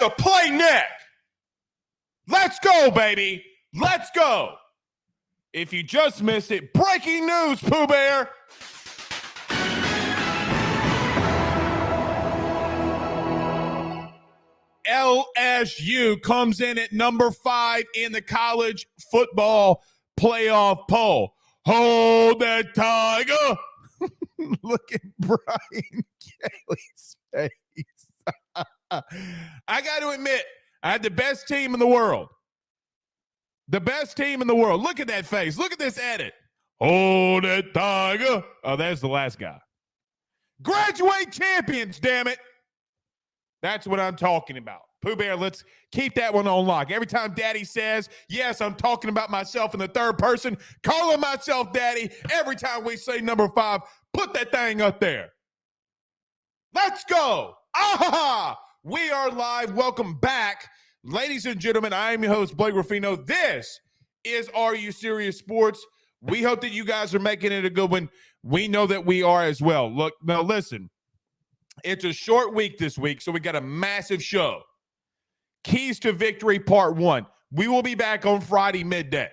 to play neck. Let's go, baby. Let's go. If you just missed it, breaking news, Pooh Bear. LSU comes in at number 5 in the college football playoff poll. Hold that tiger. Look at Brian Kelly's face. I got to admit, I had the best team in the world. The best team in the world. Look at that face. Look at this edit. Hold that tiger. Oh, there's the last guy. Graduate champions, damn it. That's what I'm talking about. Pooh Bear, let's keep that one on lock. Every time Daddy says, yes, I'm talking about myself in the third person, calling myself Daddy. Every time we say number 5, put that thing up there. Let's go. Ah, we are live. Welcome back. Ladies and gentlemen, I am your host, Blake Ruffino. This is Are You Serious Sports? We hope that you guys are making it a good one. We know that we are as well. Look, now listen. It's a short week this week, so we got a massive show. Keys to Victory Part 1. We will be back on Friday midday.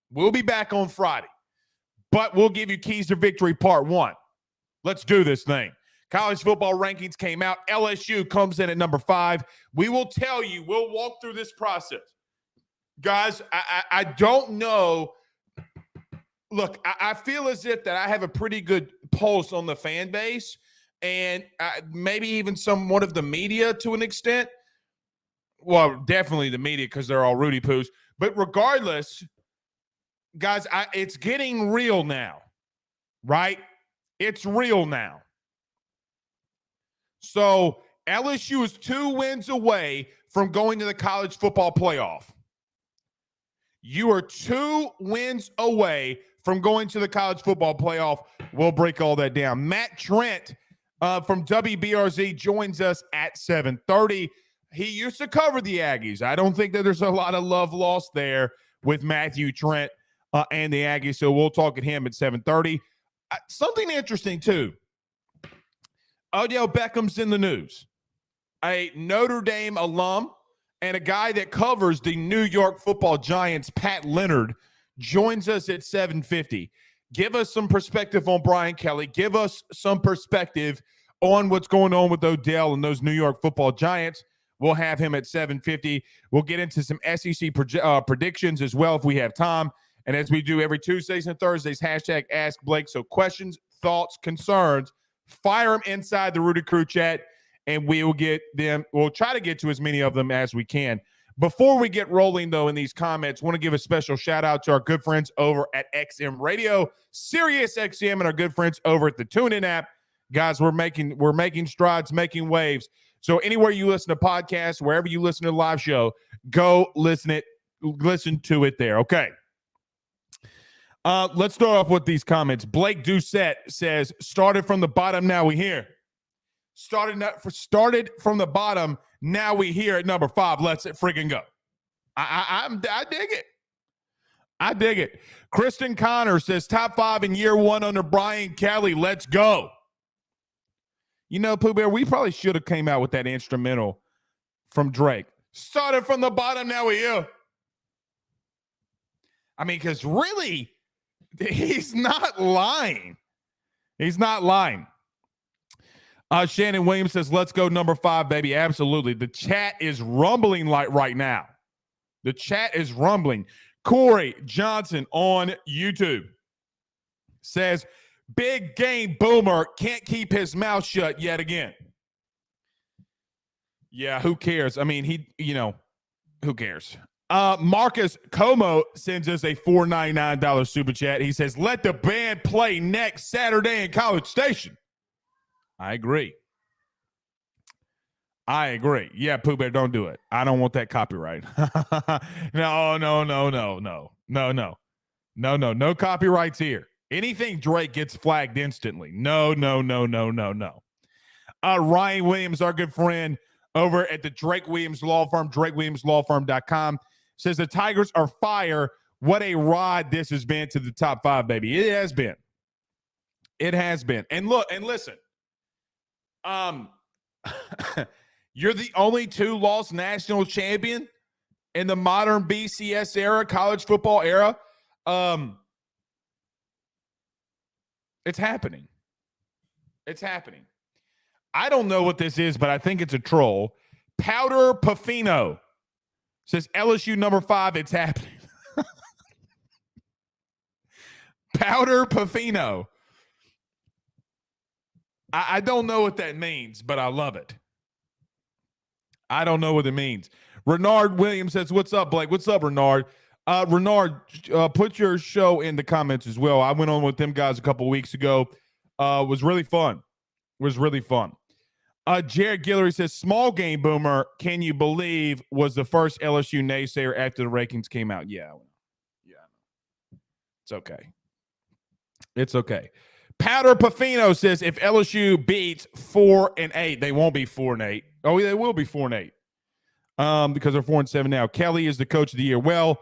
We'll be back on Friday. But we'll give you Keys to Victory Part 1. Let's do this thing. College football rankings came out. LSU comes in at number 5. We will tell you. We'll walk through this process. Guys, I don't know. Look, I feel as if that I have a pretty good pulse on the fan base. And maybe even somewhat of the media to an extent. Well, definitely the media because they're all Rudy Poos. But regardless, guys, it's getting real now, right? It's real now. So LSU is 2 wins away from going to the college football playoff. You are 2 wins away from going to the college football playoff. We'll break all that down. Matt Trent from WBRZ joins us at 7:30. He used to cover the Aggies. I don't think that there's a lot of love lost there with Matthew Trent and the Aggies, so we'll talk at him at 7:30. Something interesting, too. Odell Beckham's in the news. A Notre Dame alum and a guy that covers the New York Football Giants, Pat Leonard, joins us at 7:50. Give us some perspective on Brian Kelly. Give us some perspective on what's going on with Odell and those New York Football Giants. We'll have him at 7:50. We'll get into some SEC predictions as well if we have time. And as we do every Tuesdays and Thursdays, hashtag Ask Blake. So questions, thoughts, concerns, fire them inside the Rudy Crew chat, and we will get them. We'll try to get to as many of them as we can. Before we get rolling, though, in these comments, I want to give a special shout-out to our good friends over at XM Radio, Sirius XM, and our good friends over at the TuneIn app. Guys, we're making strides, making waves. So anywhere you listen to podcasts, wherever you listen to the live show, go listen to it there, okay? Let's start off with these comments. Blake Doucette says, started from the bottom, now we here. Started from the bottom, now we here at number 5. Let's freaking go. I dig it. I dig it. Kristen Connor says, top 5 in year 1 under Brian Kelly. Let's go. You know, Pooh Bear, we probably should have came out with that instrumental from Drake. Started from the bottom, now we here. I mean, because really, he's not lying. He's not lying. Shannon Williams says, let's go number 5, baby. Absolutely. The chat is rumbling like right now. The chat is rumbling. Corey Johnson on YouTube says, big game boomer can't keep his mouth shut yet again. Yeah, who cares? I mean, who cares? Marcus Como sends us a $4.99 super chat. He says, let the band play next Saturday in College Station. I agree. Yeah, Pooh Bear, don't do it. I don't want that copyright. No. No copyrights here. Anything Drake gets flagged instantly. No. Ryan Williams, our good friend over at the Drake Williams Law Firm, drakewilliamslawfirm.com, says the Tigers are fire. What a ride this has been to the top 5, baby. It has been. And look, and listen. You're the only 2-loss national champion in the modern BCS era, college football era. It's happening. It's happening. I don't know what this is, but I think it's a troll. Powder Pafino says LSU number 5. It's happening. Powder Pafino. I don't know what that means, but I love it. I don't know what it means. Renard Williams says, what's up, Blake? What's up, Renard? Renard, put your show in the comments as well. I went on with them guys a couple weeks ago. Was really fun. Jared Guillory says, small game boomer, can you believe, was the first LSU naysayer after the rankings came out? Yeah. It's okay. Powder Pafino says, if LSU beats 4-8, they won't be 4-8. Oh, they will be 4-8. Because they're 4-7 now. Kelly is the coach of the year. Well,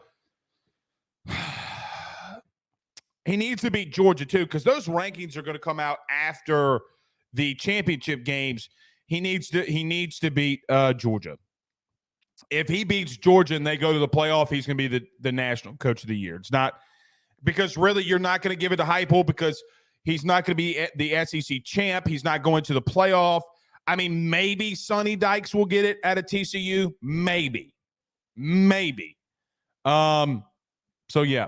he needs to beat Georgia too, because those rankings are going to come out after the championship games. He needs to beat Georgia. If he beats Georgia and they go to the playoff, he's going to be the national coach of the year. It's not because really you're not going to give it to Heupel because he's not going to be the SEC champ. He's not going to the playoff. I mean, maybe Sonny Dykes will get it at a TCU. Maybe. So, yeah.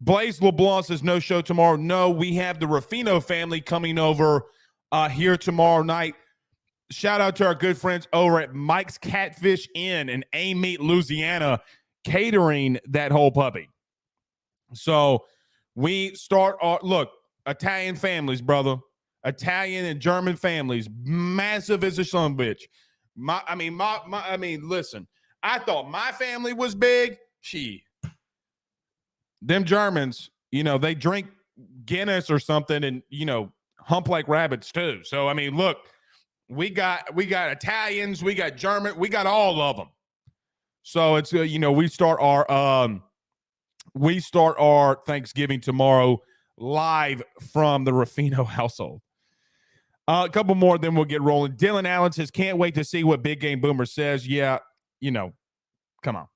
Blaise LeBlanc says no show tomorrow. No, we have the Ruffino family coming over here tomorrow night. Shout out to our good friends over at Mike's Catfish Inn in Amite, Louisiana, catering that whole puppy. So we start look, Italian families, brother. Italian and German families, massive as a son bitch. Listen, I thought my family was big. Them Germans, they drink Guinness or something and, hump like rabbits too. So, look, we got Italians, we got German, we got all of them. So it's, we start our Thanksgiving tomorrow live from the Ruffino household. A couple more, then we'll get rolling. Dylan Allen says, can't wait to see what Big Game Boomer says. Yeah, come on.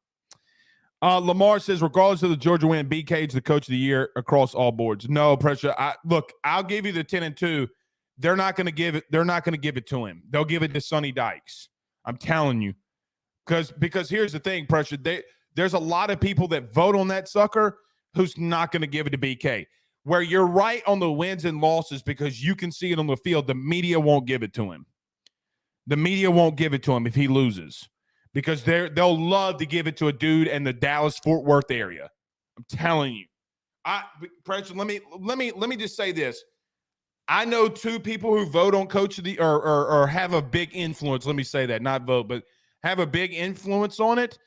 Lamar says, regardless of the Georgia win, BK's the coach of the year across all boards. No pressure. I'll give you the 10-2. They're not going to give it. They're not going to give it to him. They'll give it to Sonny Dykes. I'm telling you, because here's the thing, pressure. There's a lot of people that vote on that sucker who's not going to give it to BK. Where you're right on the wins and losses because you can see it on the field, the media won't give it to him. The media won't give it to him if he loses because they'll love to give it to a dude in the Dallas-Fort Worth area. I'm telling you. Pressure, let me just say this. I know 2 people who vote on coach of the or have a big influence. Let me say that, not vote, but have a big influence on it.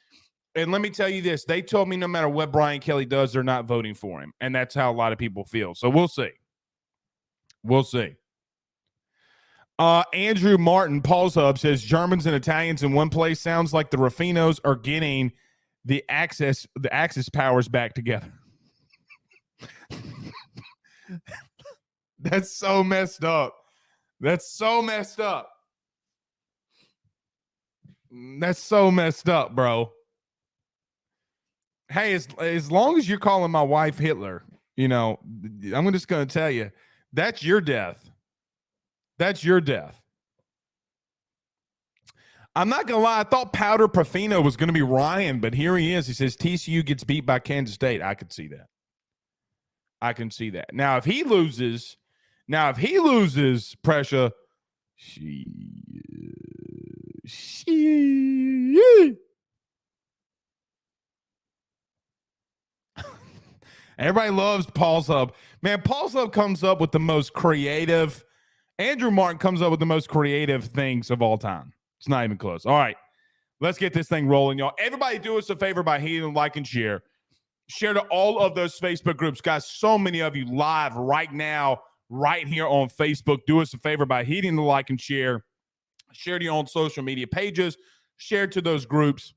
And let me tell you this. They told me no matter what Brian Kelly does, they're not voting for him. And that's how a lot of people feel. So we'll see. Andrew Martin, Paul's Hub, says Germans and Italians in one place. Sounds like the Ruffinos are getting the Axis powers back together. That's so messed up. That's so messed up, bro. Hey, as long as you're calling my wife Hitler, I'm just going to tell you, that's your death. That's your death. I'm not going to lie. I thought Powder Pafino was going to be Ryan, but here he is. He says TCU gets beat by Kansas State. I could see that. Now, if he loses, pressure, everybody loves Paul's Hub. Man, Paul's Hub comes up with the most creative. Andrew Martin comes up with the most creative things of all time. It's not even close. All right, let's get this thing rolling, y'all. Everybody do us a favor by hitting like and share. Share to all of those Facebook groups. Guys, so many of you live right now, right here on Facebook. Do us a favor by hitting the like and share. Share to your own social media pages. Share to those groups,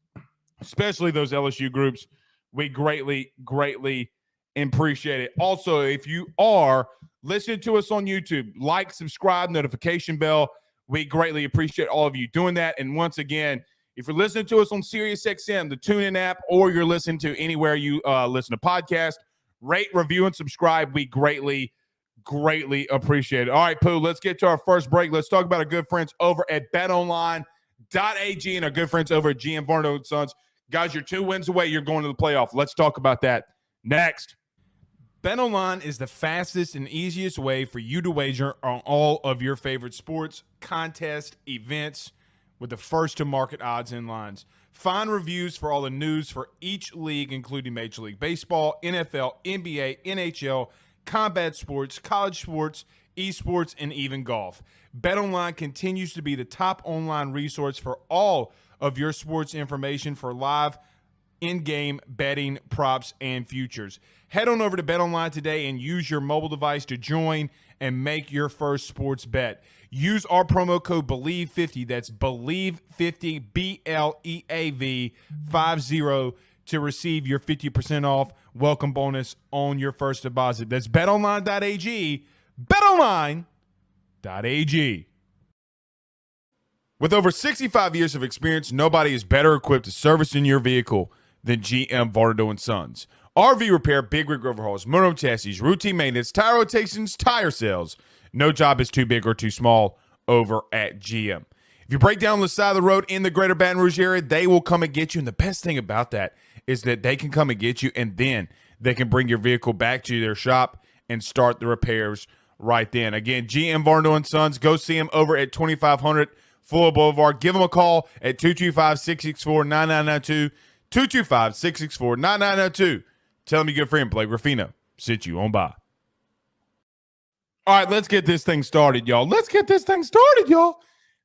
especially those LSU groups. We greatly, greatly appreciate it. Also, if you are listening to us on YouTube, like, subscribe, notification bell. We greatly appreciate all of you doing that. And once again, if you're listening to us on SiriusXM, the TuneIn app, or you're listening to anywhere you listen to podcasts, rate, review, and subscribe. We greatly appreciate it. All right, Pooh, let's get to our first break. Let's talk about our good friends over at betonline.ag and our good friends over at GM Varno & Sons. Guys, you're 2 wins away. You're going to the playoff. Let's talk about that next. BetOnline is the fastest and easiest way for you to wager on all of your favorite sports, contests, events with the first-to-market odds and lines. Find reviews for all the news for each league, including Major League Baseball, NFL, NBA, NHL, combat sports, college sports, esports, and even golf. BetOnline continues to be the top online resource for all of your sports information for live in-game betting, props, and futures. Head on over to BetOnline today and use your mobile device to join and make your first sports bet. Use our promo code BELIEVE50, that's BELIEVE50, BLEAV 50, to receive your 50% off welcome bonus on your first deposit. That's betonline.ag, betonline.ag. With over 65 years of experience, nobody is better equipped to service in your vehicle than GM Varno & Sons. RV repair, big rig overhauls, motorhome chassis, routine maintenance, tire rotations, tire sales. No job is too big or too small over at GM. If you break down the side of the road in the greater Baton Rouge area, they will come and get you. And the best thing about that is that they can come and get you, and then they can bring your vehicle back to their shop and start the repairs right then. Again, GM Varno & Sons, go see them over at 2500 Fuller Boulevard. Give them a call at 225-664-9992, 225-664-9992. Tell them your good friend Blake Ruffino sent you on by. All right, let's get this thing started, y'all.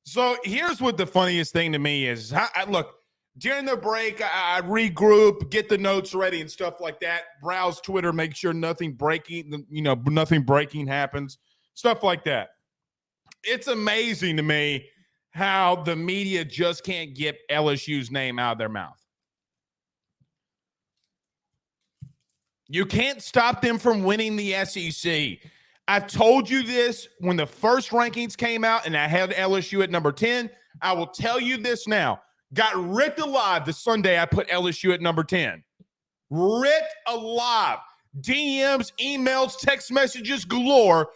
So here's what the funniest thing to me is. Look, during the break, I regroup, get the notes ready and stuff like that. Browse Twitter, make sure nothing breaking happens, stuff like that. It's amazing to me how the media just can't get LSU's name out of their mouth. You can't stop them from winning the SEC. I told you this when the first rankings came out and I had LSU at number 10. I will tell you this now. Got ripped alive the Sunday I put LSU at number 10. Ripped alive. DMs, emails, text messages galore.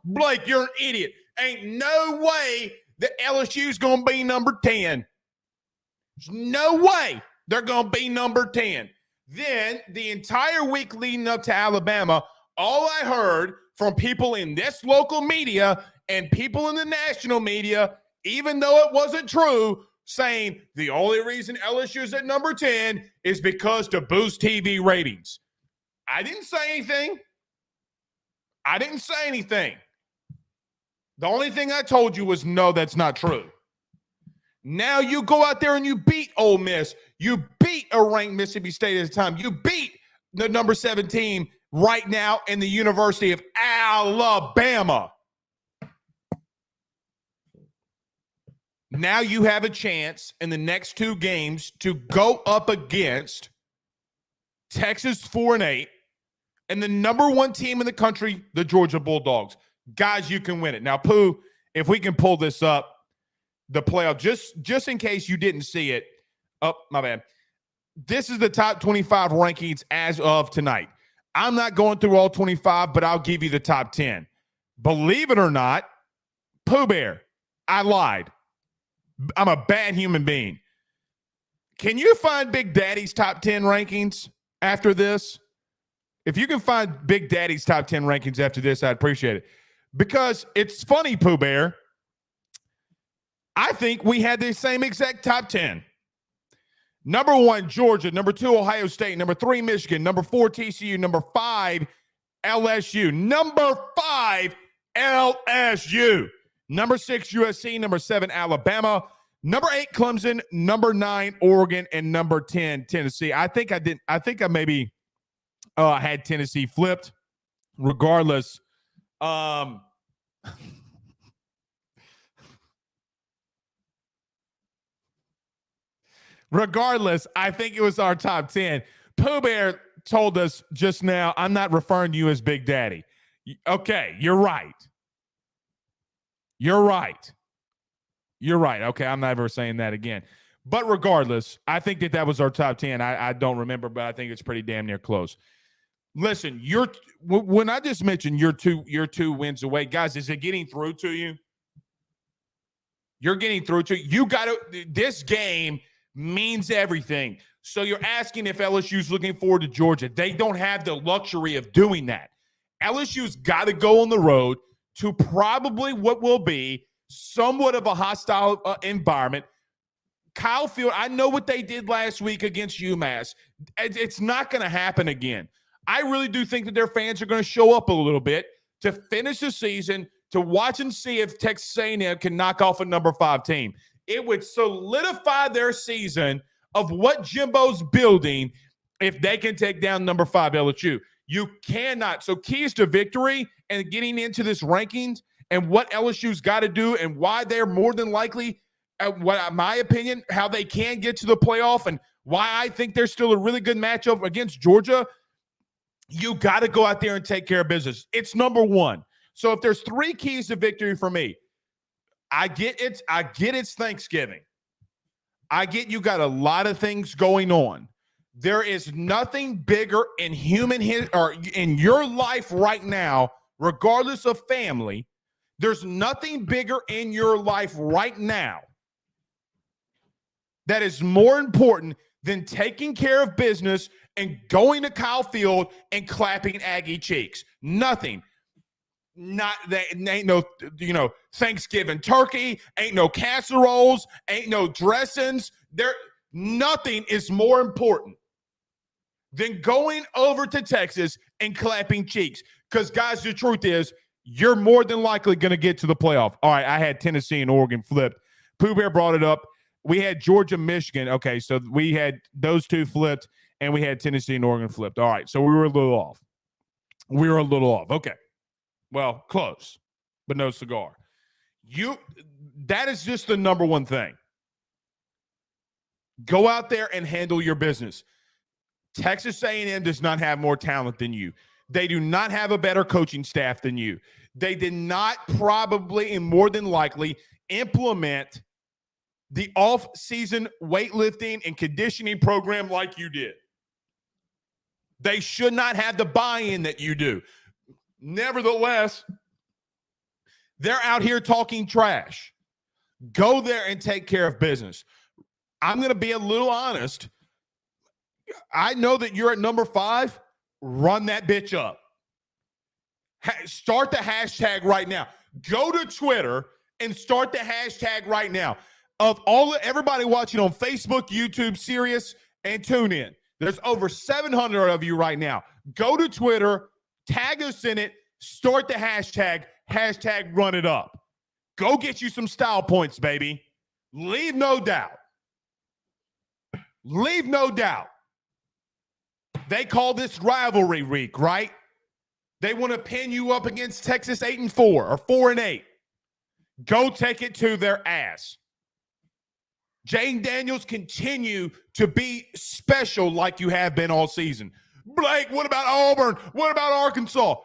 Blake, you're an idiot. Ain't no way that LSU's going to be number 10. There's no way they're going to be number 10. Then the entire week leading up to Alabama, all I heard from people in this local media and people in the national media, even though it wasn't true, saying the only reason LSU is at number 10 is because to boost TV ratings. I didn't say anything. The only thing I told you was, no, that's not true. Now you go out there and you beat Ole Miss. You beat a ranked Mississippi State at the time. You beat the number 7 team right now in the University of Alabama. Now you have a chance in the next 2 games to go up against Texas 4-8 and the number 1 team in the country, the Georgia Bulldogs. Guys, you can win it. Now, Pooh, if we can pull this up, the playoff, just in case you didn't see it. Oh, my bad. This is the top 25 rankings as of tonight. I'm not going through all 25, but I'll give you the top 10. Believe it or not, Pooh Bear, I lied. I'm a bad human being. Can you find Big Daddy's top 10 rankings after this? If you can find Big Daddy's top 10 rankings after this, I'd appreciate it. Because it's funny, Pooh Bear. I think we had the same exact top 10. Number 1, Georgia. Number 2, Ohio State. Number 3, Michigan. Number 4, TCU. Number 5, LSU. Number 5, LSU. Number 6, USC. Number 7, Alabama. Number 8, Clemson. Number 9, Oregon. And number 10, Tennessee. I think I maybe had Tennessee flipped. Regardless, I think it was our top 10. Pooh Bear told us just now, I'm not referring to you as Big Daddy. Okay, you're right. You're right. Okay, I'm never saying that again. But regardless, I think that was our top 10. I don't remember, but I think it's pretty damn near close. Listen, when I just mentioned you're two wins away, guys, is it getting through to you? You're getting through to you. This game means everything. So you're asking if LSU's looking forward to Georgia. They don't have the luxury of doing that. LSU's got to go on the road to probably what will be somewhat of a hostile environment. Kyle Field, I know what they did last week against UMass. It's not going to happen again. I really do think that their fans are going to show up a little bit to finish the season, to watch and see if Texas A&M can knock off a number 5 team. It would solidify their season of what Jimbo's building if they can take down number 5 LSU. You cannot. So keys to victory and getting into this rankings and what LSU's got to do and why they're more than likely, my opinion, how they can get to the playoff and why I think they're still a really good matchup against Georgia. You got to go out there and take care of business. It's number 1. So if there's 3 keys to victory for me, I get it's Thanksgiving. I get you got a lot of things going on. There is nothing bigger in in your life right now, regardless of family. There's nothing bigger in your life right now that is more important than taking care of business and going to Kyle Field and clapping Aggie cheeks. Nothing. Ain't no, Thanksgiving turkey, ain't no casseroles, ain't no dressings. Nothing is more important than going over to Texas and clapping cheeks. Because, guys, the truth is, you're more than likely going to get to the playoff. All right, I had Tennessee and Oregon flipped. Pooh Bear brought it up. We had Georgia, Michigan. Okay, so we had those 2 flipped, and we had Tennessee and Oregon flipped. All right, so we were a little off. Okay. Well, close, but no cigar. That is just the number 1 thing. Go out there and handle your business. Texas A&M does not have more talent than you. They do not have a better coaching staff than you. They did not probably and more than likely implement the off-season weightlifting and conditioning program like you did. They should not have the buy-in that you do. Nevertheless, they're out here talking trash. Go there and take care of business. I'm going to be a little honest. I know that you're at number 5. Run that bitch up. Start the hashtag right now. Go to Twitter and start the hashtag right now. Of everybody watching on Facebook, YouTube, Sirius, and TuneIn, there's over 700 of you right now. Go to Twitter, tag us in it, start the hashtag run it up. Go get you some style points, baby. Leave no doubt. They call this rivalry week, right? They want to pin you up against Texas 8-4 or 4-8. Go take it to their ass. Jane Daniels, continue to be special like you have been all season. Blake, what about Auburn? What about Arkansas?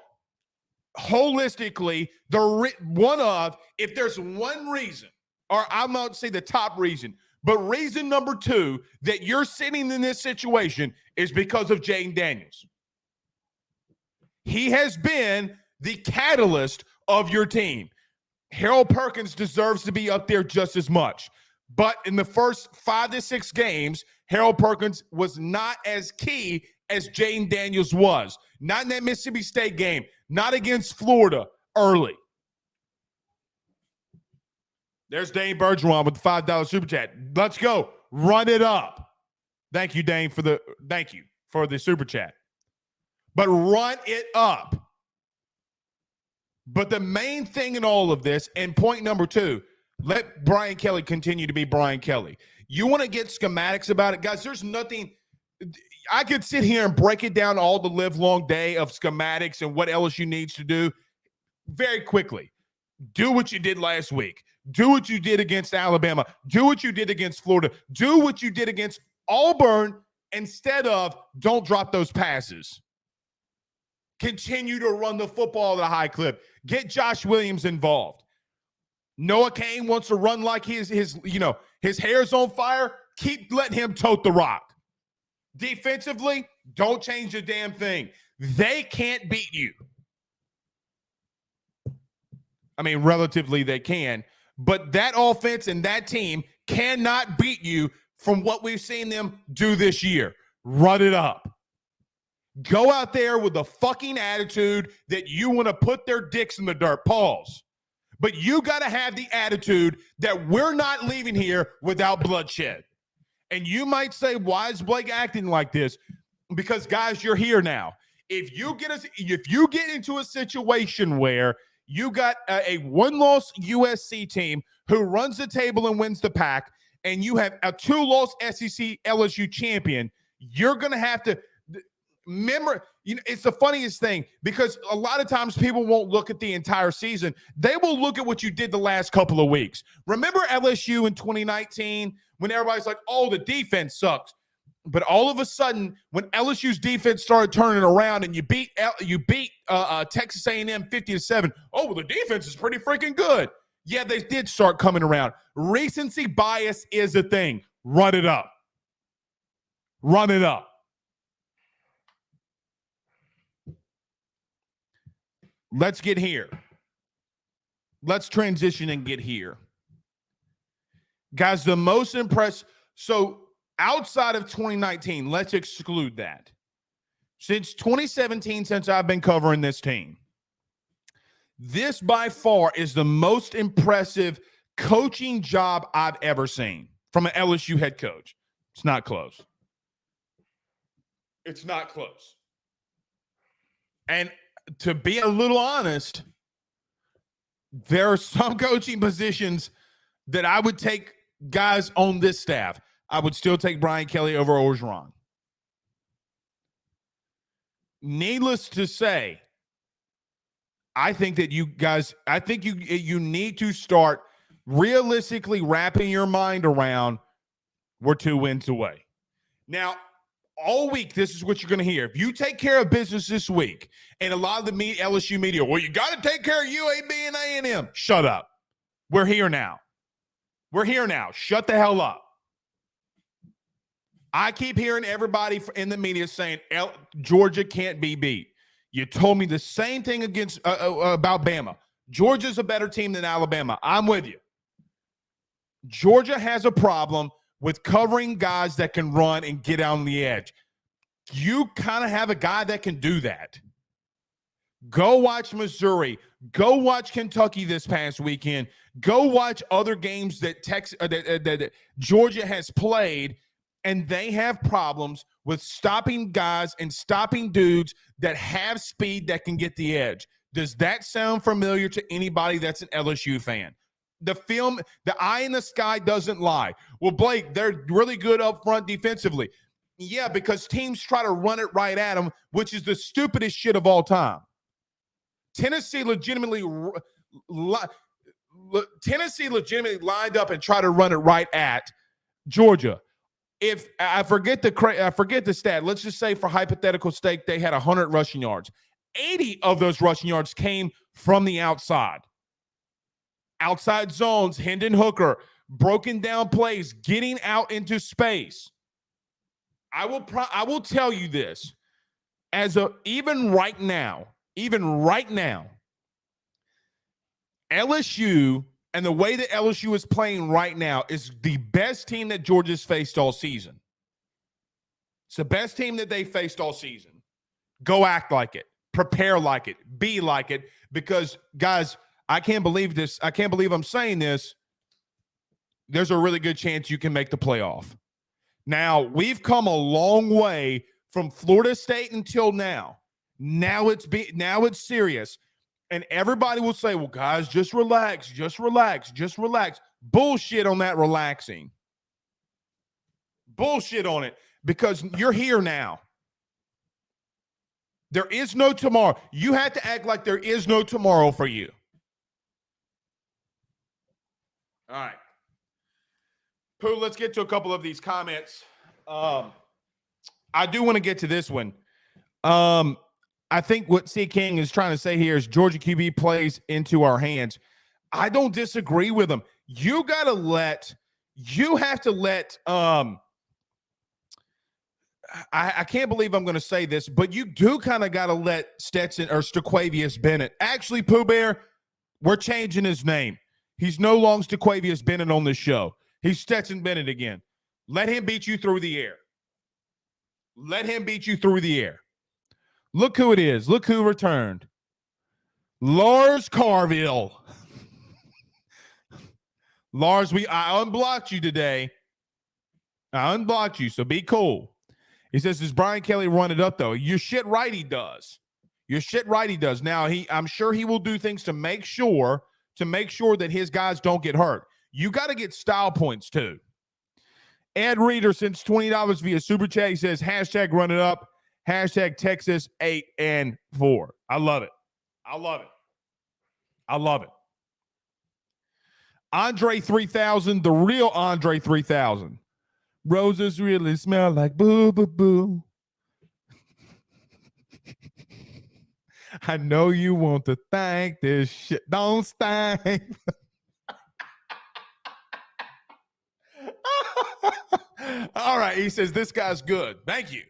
Holistically, if there's one reason, or I'm not say the top reason, but reason number 2 that you're sitting in this situation is because of Jane Daniels. He has been the catalyst of your team. Harold Perkins deserves to be up there just as much. But in the first 5 to 6 games, Harold Perkins was not as key as Jane Daniels was. Not in that Mississippi State game. Not against Florida early. There's Dane Bergeron with the $5 super chat. Let's go. Run it up. Thank you, Dane, for the super chat. But run it up. But the main thing in all of this, and point number 2, let Brian Kelly continue to be Brian Kelly. You want to get schematics about it? Guys, there's nothing. I could sit here and break it down all the live long day of schematics and what LSU needs to do very quickly. Do what you did last week. Do what you did against Alabama. Do what you did against Florida. Do what you did against Auburn instead of don't drop those passes. Continue to run the football at a high clip. Get Josh Williams involved. Noah Cain wants to run like his hair's on fire. Keep letting him tote the rock. Defensively, don't change a damn thing. They can't beat you. I mean, relatively they can, but that offense and that team cannot beat you from what we've seen them do this year. Run it up. Go out there with the fucking attitude that you want to put their dicks in the dirt. Pause. But you got to have the attitude that we're not leaving here without bloodshed. And you might say, why is Blake acting like this? Because, guys, you're here now. If you get into a situation where you got a one-loss USC team who runs the table and wins the pack, and you have a two-loss SEC LSU champion, you're going to have to remember, it's the funniest thing because a lot of times people won't look at the entire season. They will look at what you did the last couple of weeks. Remember LSU in 2019 when everybody's like, oh, the defense sucks. But all of a sudden, when LSU's defense started turning around and you beat Texas A&M 50-7, oh, well, the defense is pretty freaking good. Yeah, they did start coming around. Recency bias is a thing. Run it up. Run it up. Let's get here. Let's transition and get here. Guys, the most impressive. So outside of 2019, let's exclude that. Since 2017, since I've been covering this team, this by far is the most impressive coaching job I've ever seen from an LSU head coach. It's not close. It's not close. And to be a little honest, there are some coaching positions that I would take guys on this staff. I would still take Brian Kelly over Orgeron. Needless to say, I think that you guys, you need to start realistically wrapping your mind around we're 2 wins away. Now, all week, this is what you're going to hear. If you take care of business this week, and a lot of the LSU media, well, you got to take care of UAB and A&M. Shut up. We're here now. We're here now. Shut the hell up. I keep hearing everybody in the media saying Georgia can't be beat. You told me the same thing about Bama. Georgia's a better team than Alabama. I'm with you. Georgia has a problem with covering guys that can run and get on the edge. You kind of have a guy that can do that. Go watch Missouri. Go watch Kentucky this past weekend. Go watch other games that that Georgia has played, and they have problems with stopping guys and stopping dudes that have speed that can get the edge. Does that sound familiar to anybody that's an LSU fan? The eye in the sky doesn't lie. Well, Blake, they're really good up front defensively. Yeah, because teams try to run it right at them, which is the stupidest shit of all time. Tennessee legitimately lined up and tried to run it right at Georgia. If I forget the stat, let's just say for hypothetical sake, they had 100 rushing yards. 80 of those rushing yards came from the outside. Outside zones, Hendon Hooker, broken down plays, getting out into space. I will tell you this. Even right now, LSU and the way that LSU is playing right now is the best team that Georgia's faced all season. It's the best team that they faced all season. Go act like it. Prepare like it. Be like it. Because, guys, I can't believe this. I can't believe I'm saying this. There's a really good chance you can make the playoff. Now, we've come a long way from Florida State until now. Now it's serious. And everybody will say, well, guys, just relax. Bullshit on that relaxing. Bullshit on it, because you're here now. There is no tomorrow. You have to act like there is no tomorrow for you. All right. Pooh, let's get to a couple of these comments. I do want to get to this one. I think what C. King is trying to say here is Georgia QB plays into our hands. I don't disagree with him. You have to let, I can't believe I'm going to say this, but you do kind of got to let Stetson or Staquavius Bennett. Actually, Pooh Bear, we're changing his name. He's no longer Staquavius Bennett on this show. He's Stetson Bennett again. Let him beat you through the air. Let him beat you through the air. Look who it is. Look who returned. Lars Carville. Lars, I unblocked you today. I unblocked you, so be cool. He says, does Brian Kelly run it up, though? You're shit right he does. You're shit right he does. Now, I'm sure he will do things to make sure that his guys don't get hurt. You got to get style points, too. Ed Reader sends $20 via Super Chat. He says, hashtag run it up, hashtag Texas 8 and 4. I love it. I love it. I love it. Andre 3000, the real Andre 3000. Roses really smell like boo, boo, boo. I know you want to thank this shit. Don't stank. All right. He says, this guy's good. Thank you.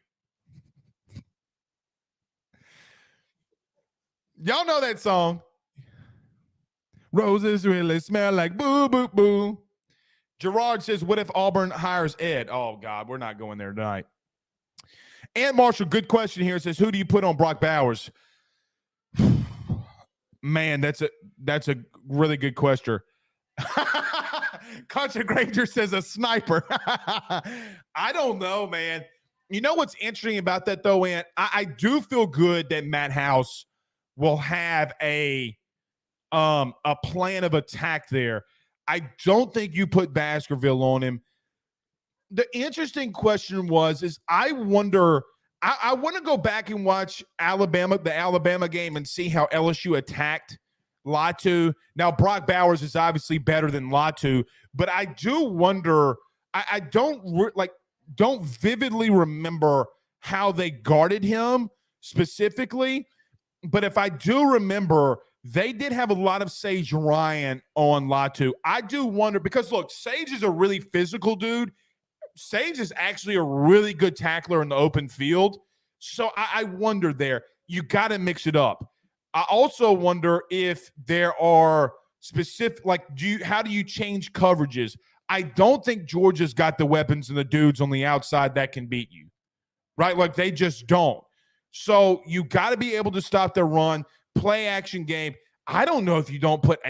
Y'all know that song. Roses really smell like boo, boo, boo. Gerard says, what if Auburn hires Ed? Oh, God, we're not going there tonight. And Marshall, good question here. Says, who do you put on Brock Bowers? Man, that's a really good question. Country Granger says a sniper. I don't know, man. You know what's interesting about that, though, Ant? I do feel good that Matt House will have a plan of attack there. I don't think you put Baskerville on him. The interesting question is I wonder, I want to go back and watch the Alabama game and see how LSU attacked Latu. Now, Brock Bowers is obviously better than Latu, but I do wonder, I don't vividly remember how they guarded him specifically, but if I do remember, they did have a lot of Sage Ryan on Latu. I do wonder, because look, Sage is a really physical dude. Sage is actually a really good tackler in the open field. So I wonder there. You got to mix it up. I also wonder if there are specific, how do you change coverages? I don't think Georgia's got the weapons and the dudes on the outside that can beat you, right? Like, they just don't. So you got to be able to stop their run, play action game. I don't know if you don't put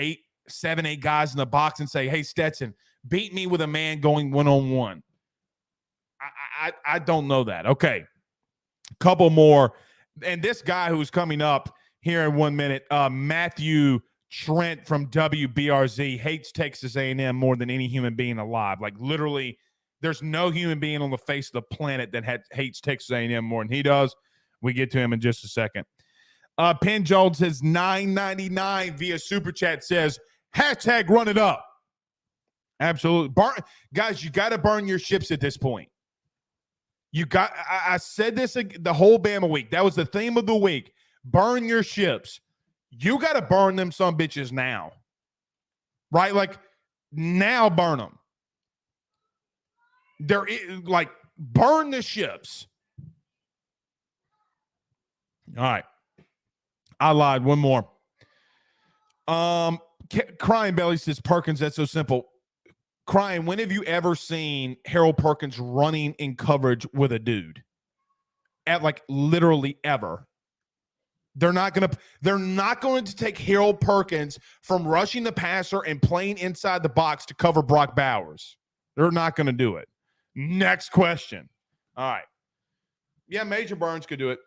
7, 8 guys in the box and say, hey, Stetson, beat me with a man going one-on-one. I don't know that. Okay. Couple more. And this guy who's coming up here in 1 minute, Matthew Trent from WBRZ, hates Texas A&M more than any human being alive. Like, literally, there's no human being on the face of the planet that hates Texas A&M more than he does. We get to him in just a second. Penn Jones says $9.99 via Super Chat, says, hashtag run it up. Absolutely. Guys, you got to burn your ships at this point. I said this the whole Bama week. That was the theme of the week. Burn your ships. You got to burn them some bitches now. Right? Like, now burn them. Burn the ships. All right. I lied. One more. Crying Belly says, Perkins, that's so simple. Crying, when have you ever seen Harold Perkins running in coverage with a dude? Literally ever. They're not going to take Harold Perkins from rushing the passer and playing inside the box to cover Brock Bowers. They're not going to do it. Next question. All right. Yeah, Major Burns could do it.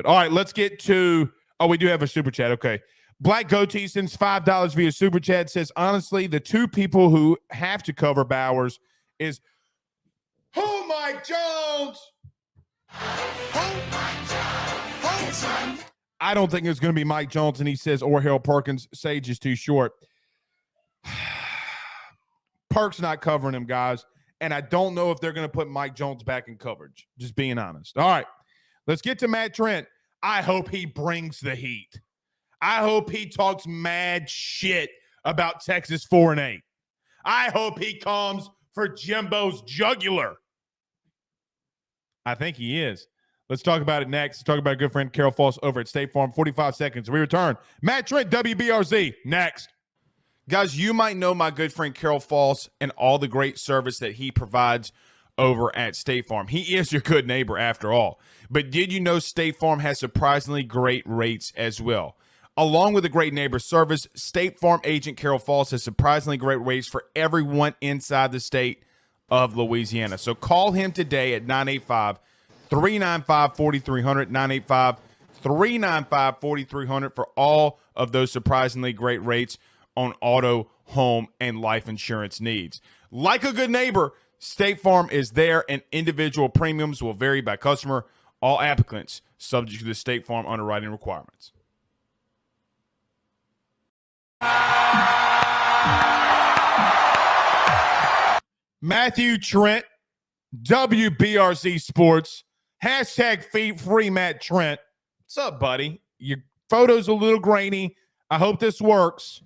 All right, let's get to – we do have a Super Chat. Okay. Black Goatee sends $5 via Super Chat, says, honestly, the two people who have to cover Bowers is Mike Jones. I don't think it's going to be Mike Jones, and he says, or Harold Perkins. Sage is too short. Perk's not covering him, guys. And I don't know if they're going to put Mike Jones back in coverage. Just being honest. All right. Let's get to Matt Trent. I hope he brings the heat. I hope he talks mad shit about Texas 4-8. I hope he comes for Jimbo's jugular. I think he is. Let's talk about it next. Let's talk about our good friend Carol Foss over at State Farm. 45 seconds. We return. Matt Trent, WBRZ, next. Guys, you might know my good friend Carol Foss and all the great service that he provides over at State Farm. He is your good neighbor after all. But did you know State Farm has surprisingly great rates as well? Along with the great neighbor service, State Farm agent Carol Foss has surprisingly great rates for everyone inside the state of Louisiana. So call him today at 985-395-4300, 985-395-4300 for all of those surprisingly great rates on auto, home, and life insurance needs. Like a good neighbor, State Farm is there, and individual premiums will vary by customer. All applicants subject to the State Farm underwriting requirements. Matthew Trent, WBRC Sports, hashtag free Matt Trent. What's up, buddy? Your photo's a little grainy. I hope this works.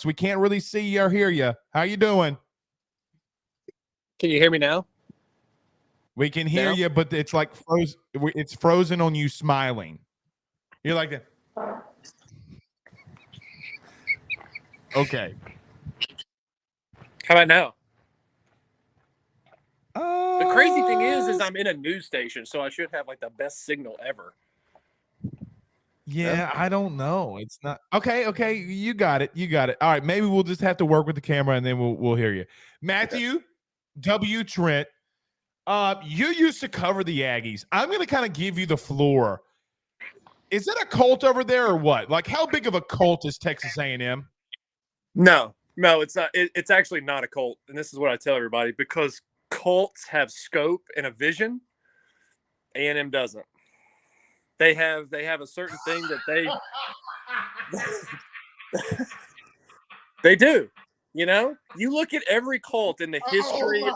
We can't really see you or hear you. How you doing? Can you hear me now? We can hear you, but it's like frozen. It's frozen on you smiling. You're like that. Okay. How about now? The crazy thing is I'm in a news station, so I should have like the best signal ever. Yeah, I don't know. It's not okay. You got it. All right, maybe we'll just have to work with the camera and then we'll hear you. Matthew W. Trent, you used to cover the Aggies. I'm going to kind of give you the floor. Is it a cult over there or what? Like, how big of a cult is Texas A&M? No, it's not. It's actually not a cult, and this is what I tell everybody, because cults have scope and a vision. A&M doesn't. They have a certain thing that they do. You know, you look at every cult in the history of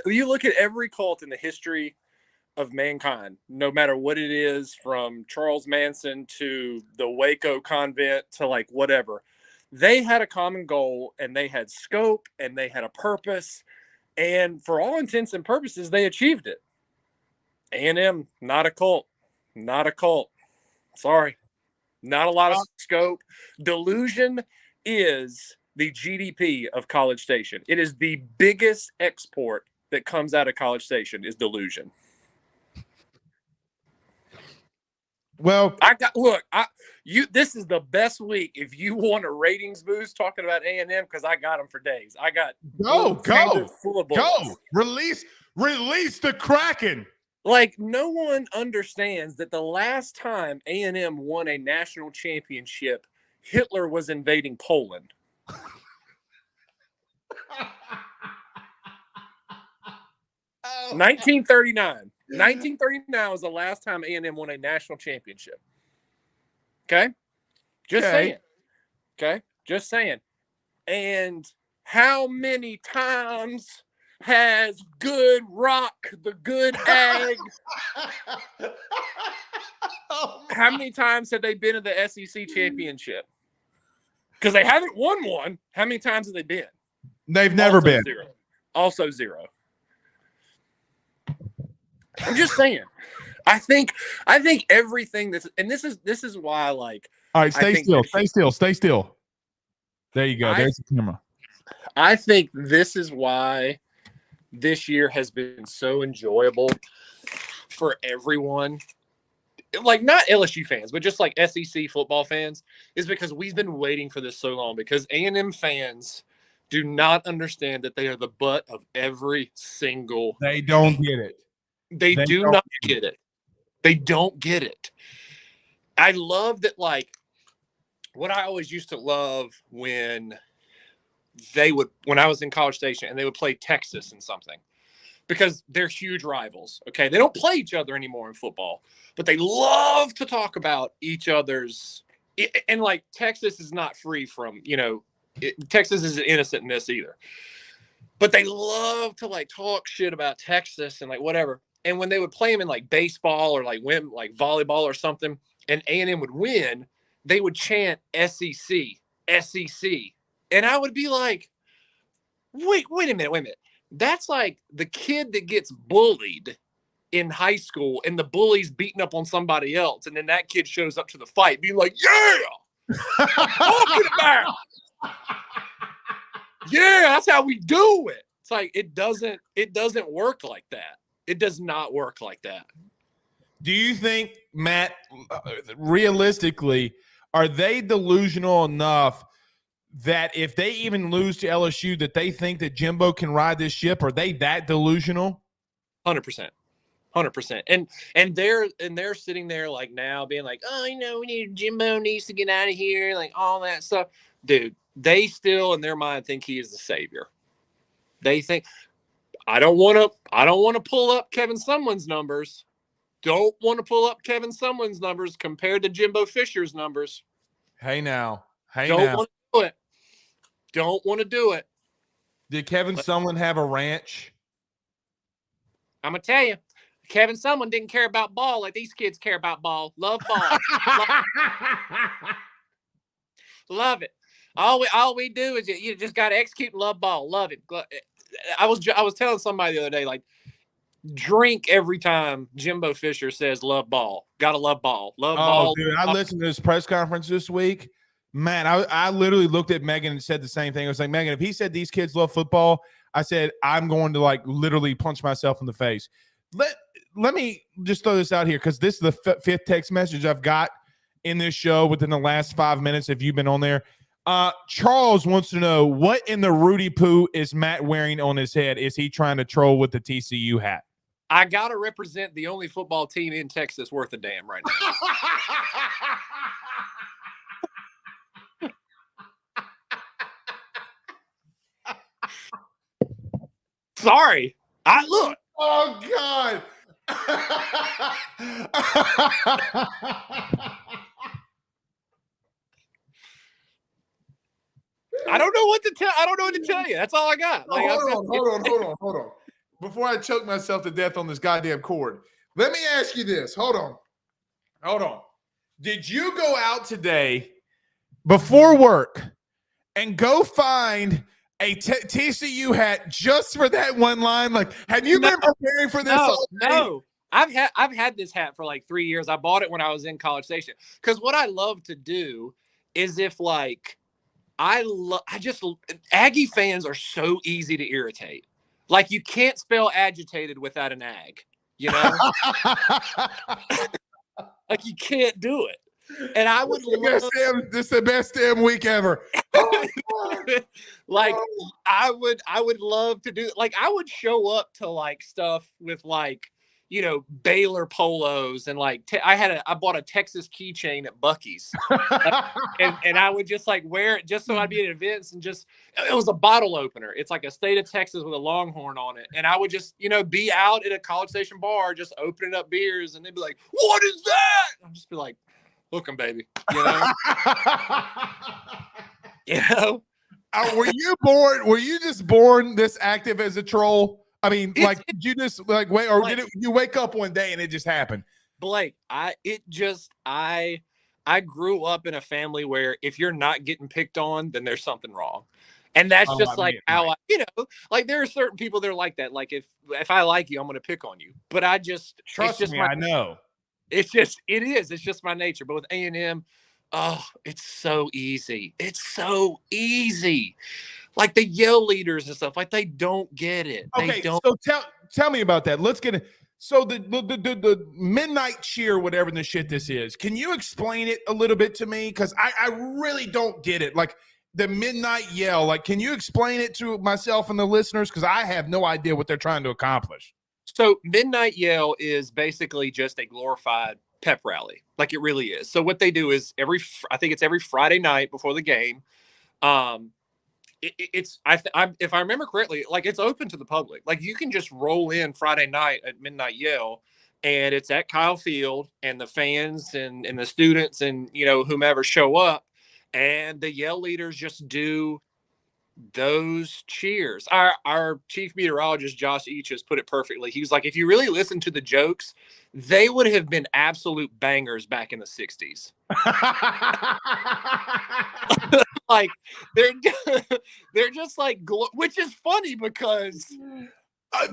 you look at every cult in the history of mankind, no matter what it is, from Charles Manson to the Waco convent to like whatever. They had a common goal, and they had scope, and they had a purpose, and for all intents and purposes, they achieved it. A&M, not a cult. Sorry. Not a lot of scope. Delusion is the GDP of College Station. It is the biggest export that comes out of College Station is Delusion. Well, this is the best week if you want a ratings boost talking about A&M, because I got them for days. I got go full of bullets. Release the Kraken. Like, no one understands that the last time A&M won a national championship, Hitler was invading Poland. 1939. 1939 was the last time A&M won a national championship. Okay? Just saying. And how many times has Good Rock, the Good Egg, how many times have they been in the SEC championship? Because they haven't won one. How many times have they been? They've never been. Also zero. I'm just saying. I think everything that's, and this is why, like, all right, stay still. There you go. There's the camera. I think this is why this year has been so enjoyable for everyone. Like, not LSU fans, but just like SEC football fans, is because we've been waiting for this so long, because A&M fans do not understand that they are the butt of every single. They don't get it. They do not get it. They don't get it. I love that, like, what I always used to love when I was in College Station and they would play Texas in something, because they're huge rivals. Okay. They don't play each other anymore in football, but they love to talk about each other's. And like, Texas is not free from, Texas isn't innocent in this either, but they love to like talk shit about Texas and like whatever. And when they would play them in like baseball or like volleyball or something, and A&M would win, they would chant SEC, SEC. And I would be like, wait a minute. That's like the kid that gets bullied in high school and the bully's beating up on somebody else. And then that kid shows up to the fight being like, yeah, I'm talking about. Yeah, that's how we do it. It's like, it doesn't work like that. It does not work like that. Do you think, Matt, realistically, are they delusional enough that if they even lose to LSU that they think that Jimbo can ride this ship? Are they that delusional? 100%. 100%. And they're sitting there like now being like, oh, Jimbo needs to get out of here, like all that stuff. Dude, they still in their mind think he is the savior. They think I don't want to pull up Kevin Sumlin's numbers. Don't want to pull up Kevin Sumlin's numbers compared to Jimbo Fisher's numbers. Don't want to do it. Don't want to do it. Did Kevin Sumlin have a ranch? I'm going to tell you, Kevin Sumlin didn't care about ball like these kids care about ball. Love ball. Love it. All we do is you just got to execute and love ball. Love it. I was telling somebody the other day, like, drink every time Jimbo Fisher says love ball. Gotta love ball. Love ball. Dude, I listened to his press conference this week. Man, I literally looked at Megan and said the same thing. I was like, Megan, if he said these kids love football, I said, I'm going to like literally punch myself in the face. Let me just throw this out here because this is the fifth text message I've got in this show within the last 5 minutes. If you've been on there, Charles wants to know what in the Rudy Poo is Matt wearing on his head? Is he trying to troll with the TCU hat? I got to represent the only football team in Texas worth a damn right now. Sorry. Look. Oh, God. I don't know what to tell you. That's all I got. Like, hold on. Before I choke myself to death on this goddamn cord, let me ask you this. Hold on. Did you go out today before work and go find a TCU hat just for that one line? Like, have you been preparing for this? No. I've had this hat for like 3 years. I bought it when I was in College Station. Because what I love to do is if like Aggie fans are so easy to irritate. Like, you can't spell agitated without an ag, you know? Like, you can't do it. And I would love this is the best damn week ever. Like, I would love to do, like, I would show up to like stuff with like, you know, Baylor polos and like I bought a Texas keychain at Buc-ee's, and I would just like wear it just so I'd be at events and just it was a bottle opener. It's like a state of Texas with a Longhorn on it, and I would just be out at a College Station bar just opening up beers, and they'd be like, "What is that?" I'd just be like, "Look 'em, baby," you know. You know. Were you born? Were you just born this active as a troll? I mean, did you just like wait, or Blake, you wake up one day and it just happened? Blake, I grew up in a family where if you're not getting picked on, then there's something wrong. And that's how like there are certain people that are like that. Like if I like you, I'm going to pick on you. But I just trust me. I know. It's just my nature. But with A&M, it's so easy. It's so easy. Like the yell leaders and stuff, like they don't get it. Okay, so tell me about that. Let's get it. So the midnight cheer, whatever the shit this is, can you explain it a little bit to me? Because I really don't get it. Like the midnight yell, like can you explain it to myself and the listeners? Because I have no idea what they're trying to accomplish. So midnight yell is basically just a glorified pep rally. Like it really is. So what they do is I think it's every Friday night before the game. If I remember correctly, like it's open to the public. Like you can just roll in Friday night at midnight yell, and it's at Kyle Field, and the fans and the students and whomever show up, and the yell leaders just do those cheers. Our chief meteorologist, Josh Eaches, put it perfectly. He was like, if you really listen to the jokes, they would have been absolute bangers back in the 60s. Like they're just like, which is funny because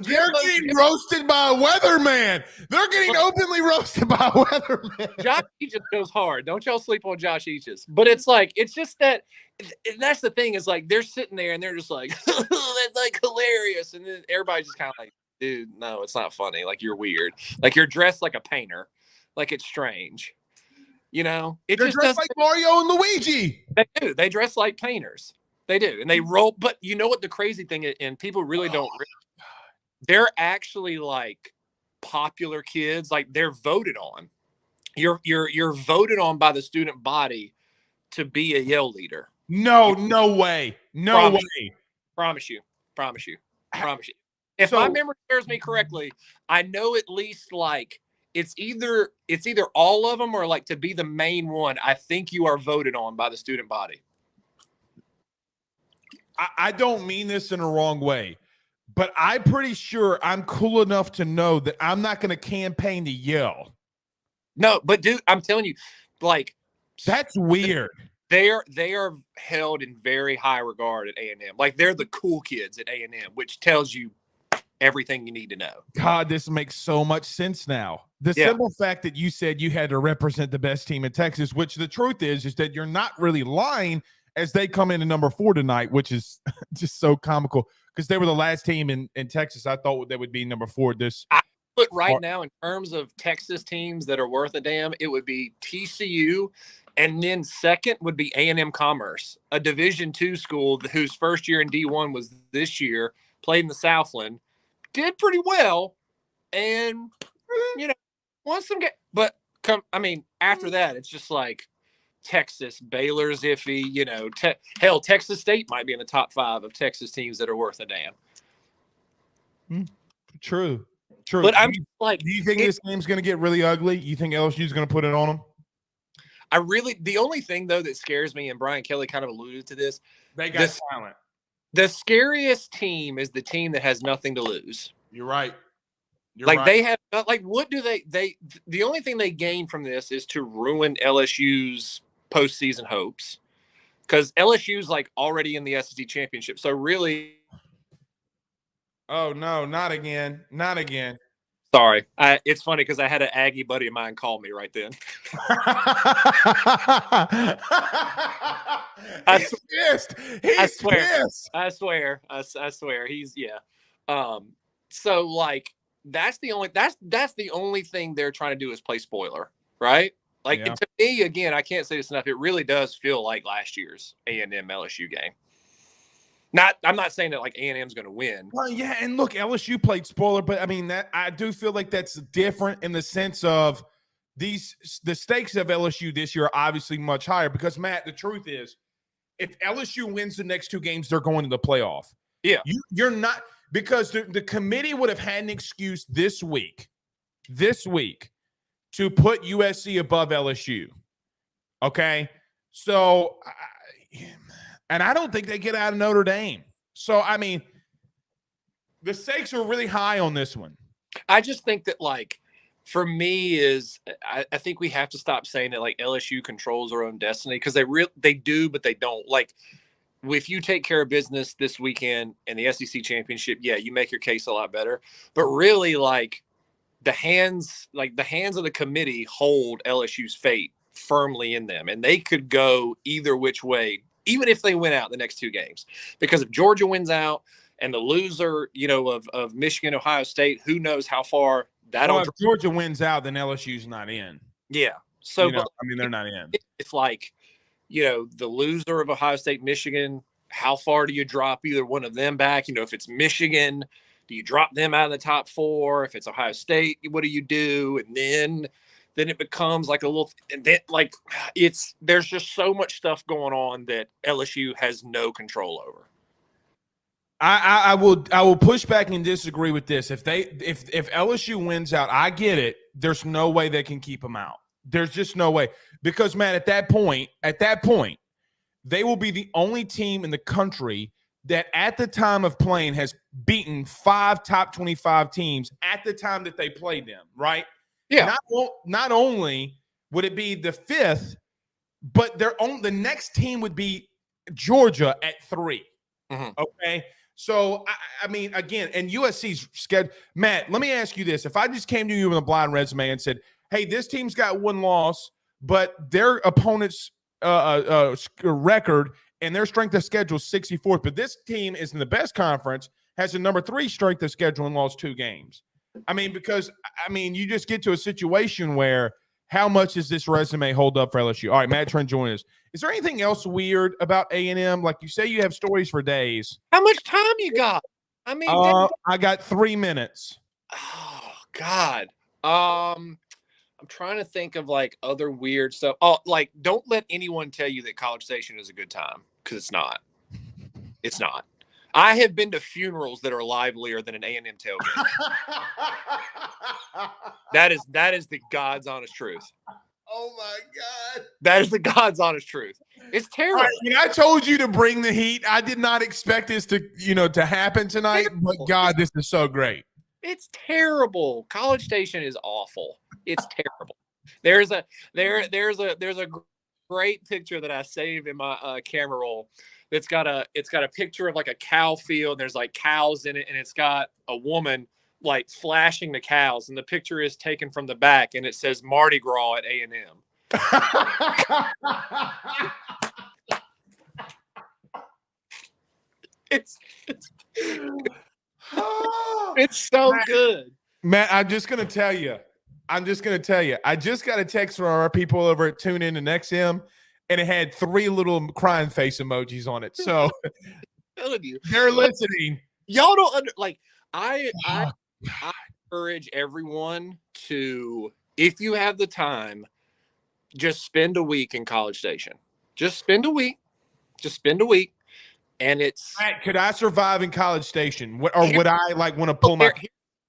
they're getting roasted by a weatherman. They're getting openly roasted by a weatherman. Josh Eaches goes hard. Don't y'all sleep on Josh Eaches. But it's like, it's just that's the thing is like, they're sitting there and they're just like, that's like hilarious. And then everybody's just kind of like, dude, no, it's not funny. Like, you're weird. Like, you're dressed like a painter. Like, it's strange. You know, they're dressed like Mario and Luigi. They do. They dress like painters. They do. And they roll. But you know what the crazy thing is, and people really don't. They're actually like popular kids. Like, they're voted on. You're voted on by the student body to be a yell leader. No way. No way. Promise you. If my memory serves me correctly, I know at least like it's either all of them or like to be the main one. I think you are voted on by the student body. I don't mean this in a wrong way, but I'm pretty sure I'm cool enough to know that I'm not going to campaign to yell. No, but dude, I'm telling you, like, that's weird. They are held in very high regard at A&M. Like, they're the cool kids at A&M, which tells you everything you need to know. God, this makes so much sense now. The simple fact that you said you had to represent the best team in Texas, which the truth is that you're not really lying, as they come in at number 4 tonight, which is just so comical because they were the last team in Texas. I thought they would be number 4 this. But right now, in terms of Texas teams that are worth a damn, it would be TCU, and then second would be A&M Commerce, a Division II school whose first year in D1 was this year, played in the Southland, did pretty well, and you know, won some games. But after that, it's just like Texas, Baylor's iffy. You know, hell, Texas State might be in the top 5 of Texas teams that are worth a damn. True. But I'm like, do you think this game's going to get really ugly? You think LSU's going to put it on them? The only thing though that scares me, and Brian Kelly kind of alluded to this, they got talent. The scariest team is the team that has nothing to lose. You're right. They have like, what do they the only thing they gain from this is to ruin LSU's postseason hopes, because LSU's like already in the SEC championship. So really, oh no, not again. Sorry. It's funny because I had an Aggie buddy of mine call me right then. He's pissed. He's pissed. I swear. He's so like that's the only thing they're trying to do is play spoiler, right? Like to me, again, I can't say this enough. It really does feel like last year's A&M LSU game. I'm not saying that like A&M's going to win. Well, yeah, and look, LSU played spoiler, but I mean that I do feel like that's different in the sense of the stakes of LSU this year are obviously much higher because, Matt, the truth is, if LSU wins the next 2 games, they're going to the playoff. Yeah, you're not, because the committee would have had an excuse this week to put USC above LSU. Okay, so. And I don't think they get out of Notre Dame. So, I mean, the stakes are really high on this one. I just think that, like, for me is I think we have to stop saying that, like, LSU controls their own destiny, because they do, but they don't. Like, if you take care of business this weekend in the SEC championship, yeah, you make your case a lot better. But really, like, the hands of the committee hold LSU's fate firmly in them, and they could go either which way, even if they win out the next 2 games. Because if Georgia wins out and the loser, of Michigan, Ohio State, who knows how far that'll. Well, if Georgia wins out, then LSU's not in. Yeah. So, they're not in. It's like, the loser of Ohio State, Michigan, how far do you drop either one of them back? If it's Michigan, do you drop them out of the top 4? If it's Ohio State, what do you do? And then it becomes like a little, and then like there's just so much stuff going on that LSU has no control over. I will push back and disagree with this. If LSU wins out, I get it. There's no way they can keep them out. There's just no way, because, man, at that point, they will be the only team in the country that at the time of playing has beaten 5 top 25 teams at the time that they played them, right? Yeah. Not only would it be the 5th, but the next team would be Georgia at 3. Mm-hmm. Okay. So, I mean, again, and USC's schedule. Matt, let me ask you this. If I just came to you with a blind resume and said, hey, this team's got 1 loss, but their opponent's record and their strength of schedule is 64th, but this team is in the best conference, has a number 3 strength of schedule and lost 2 games. I mean, because, you just get to a situation where how much does this resume hold up for LSU? All right, Matt Trent join us. Is there anything else weird about A&M? Like you say, you have stories for days. How much time you got? I mean, I got 3 minutes. Oh God. I'm trying to think of like other weird stuff. Oh, like don't let anyone tell you that College Station is a good time, because it's not. It's not. I have been to funerals that are livelier than an A&M tailgate. That is the God's honest truth. Oh my God. That is the God's honest truth. It's terrible. Right, I told you to bring the heat. I did not expect this to happen tonight, but God, this is so great. It's terrible. College Station is awful. It's terrible. There's a great picture that I saved in my camera roll. It's got a picture of like a cow field. There's like cows in it, and it's got a woman like flashing the cows, and the picture is taken from the back, and it says Mardi Gras at A&M. It's so good. Matt, I'm just gonna tell you. I just got a text from our people over at Tune In and XM, and it had 3 little crying face emojis on it. So they're listening. Y'all don't I encourage everyone to, if you have the time, just spend a week in College Station. Just spend a week. And it's Matt, could I survive in College Station? Would I want to pull my?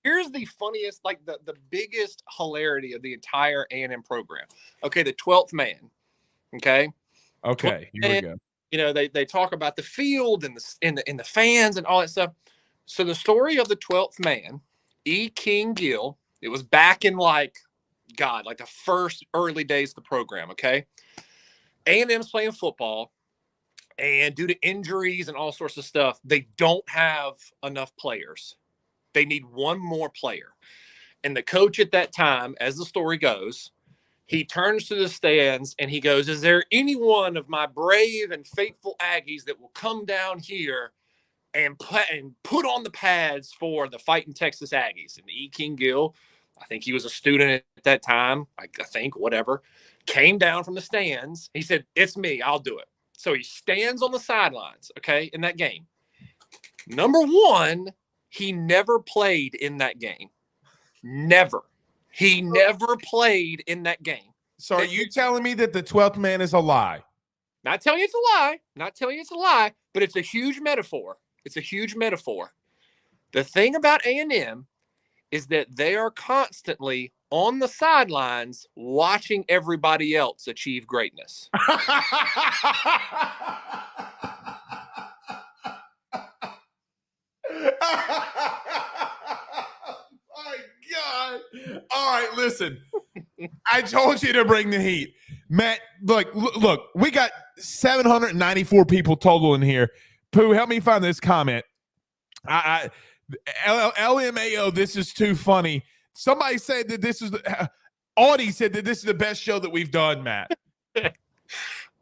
Here's the funniest, like the biggest hilarity of the entire A&M program. Okay, the 12th man. Okay, here we go. You know, they talk about the field and the fans and all that stuff. So the story of the 12th man, E. King Gill, it was back in like the first early days of the program. Okay, A&M's playing football. And due to injuries and all sorts of stuff, they don't have enough players. They need 1 more player. And the coach at that time, as the story goes, he turns to the stands and he goes, is there any one of my brave and faithful Aggies that will come down here and put on the pads for the Fighting Texas Aggies? And E. King Gill, I think he was a student at that time, I think, whatever, came down from the stands. He said, it's me, I'll do it. So he stands on the sidelines, okay, in that game. Number 1, he never played in that game. Never. He never played in that game. So are you telling me that the 12th man is a lie? Not telling you it's a lie, but it's a huge metaphor. The thing about A&M is that they are constantly on the sidelines watching everybody else achieve greatness. My God. All right, listen. I told you to bring the heat. Matt, look, we got 794 people total in here. Pooh, help me find this comment. LMAO, this is too funny. Somebody said that this is Audie said that this is the best show that we've done, Matt.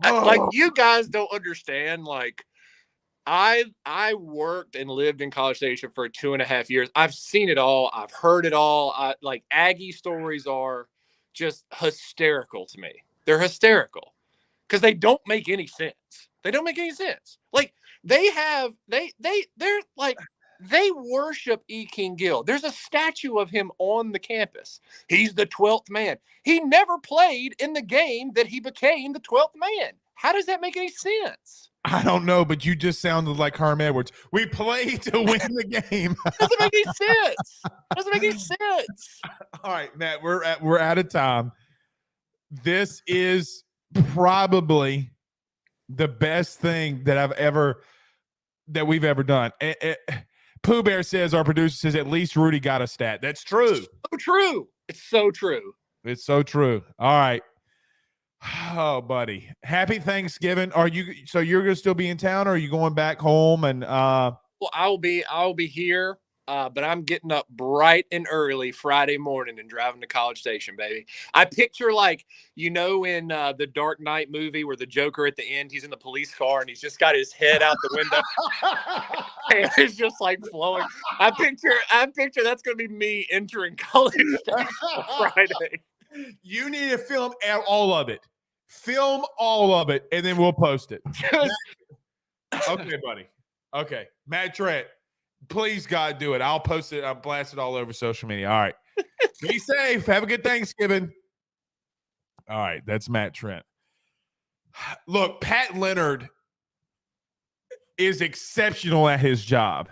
Like, you guys don't understand. Like, I worked and lived in College Station for 2.5 years. I've seen it all. I've heard it all. Like, Aggie stories are just hysterical to me. They're hysterical because they don't make any sense. Like, they're like, they worship E. King Gill. There's a statue of him on the campus. He's the 12th man. He never played in the game that he became the 12th man. How does that make any sense? I don't know, but you just sounded like Herm Edwards. We play to win the game. Doesn't make any sense. All right, Matt, we're out of time. This is probably the best thing that I've ever that we've ever done. Pooh Bear says, our producer says, at least Rudy got a stat. That's true. So true. It's so true. It's so true. All right. Oh, buddy. Happy Thanksgiving. So you're going to still be in town, or are you going back home? And well, I'll be here. But I'm getting up bright and early Friday morning and driving to College Station, baby. I picture in the Dark Knight movie where the Joker at the end, he's in the police car and he's just got his head out the window. And it's just flowing. I picture that's going to be me entering College Station Friday. You need to film all of it. Film all of it, and then we'll post it. Okay, buddy. Okay. Matt Trent. Please, God, do it. I'll post it. I'll blast it all over social media. All right. Be safe. Have a good Thanksgiving. All right. That's Matt Trent. Look, Pat Leonard is exceptional at his job.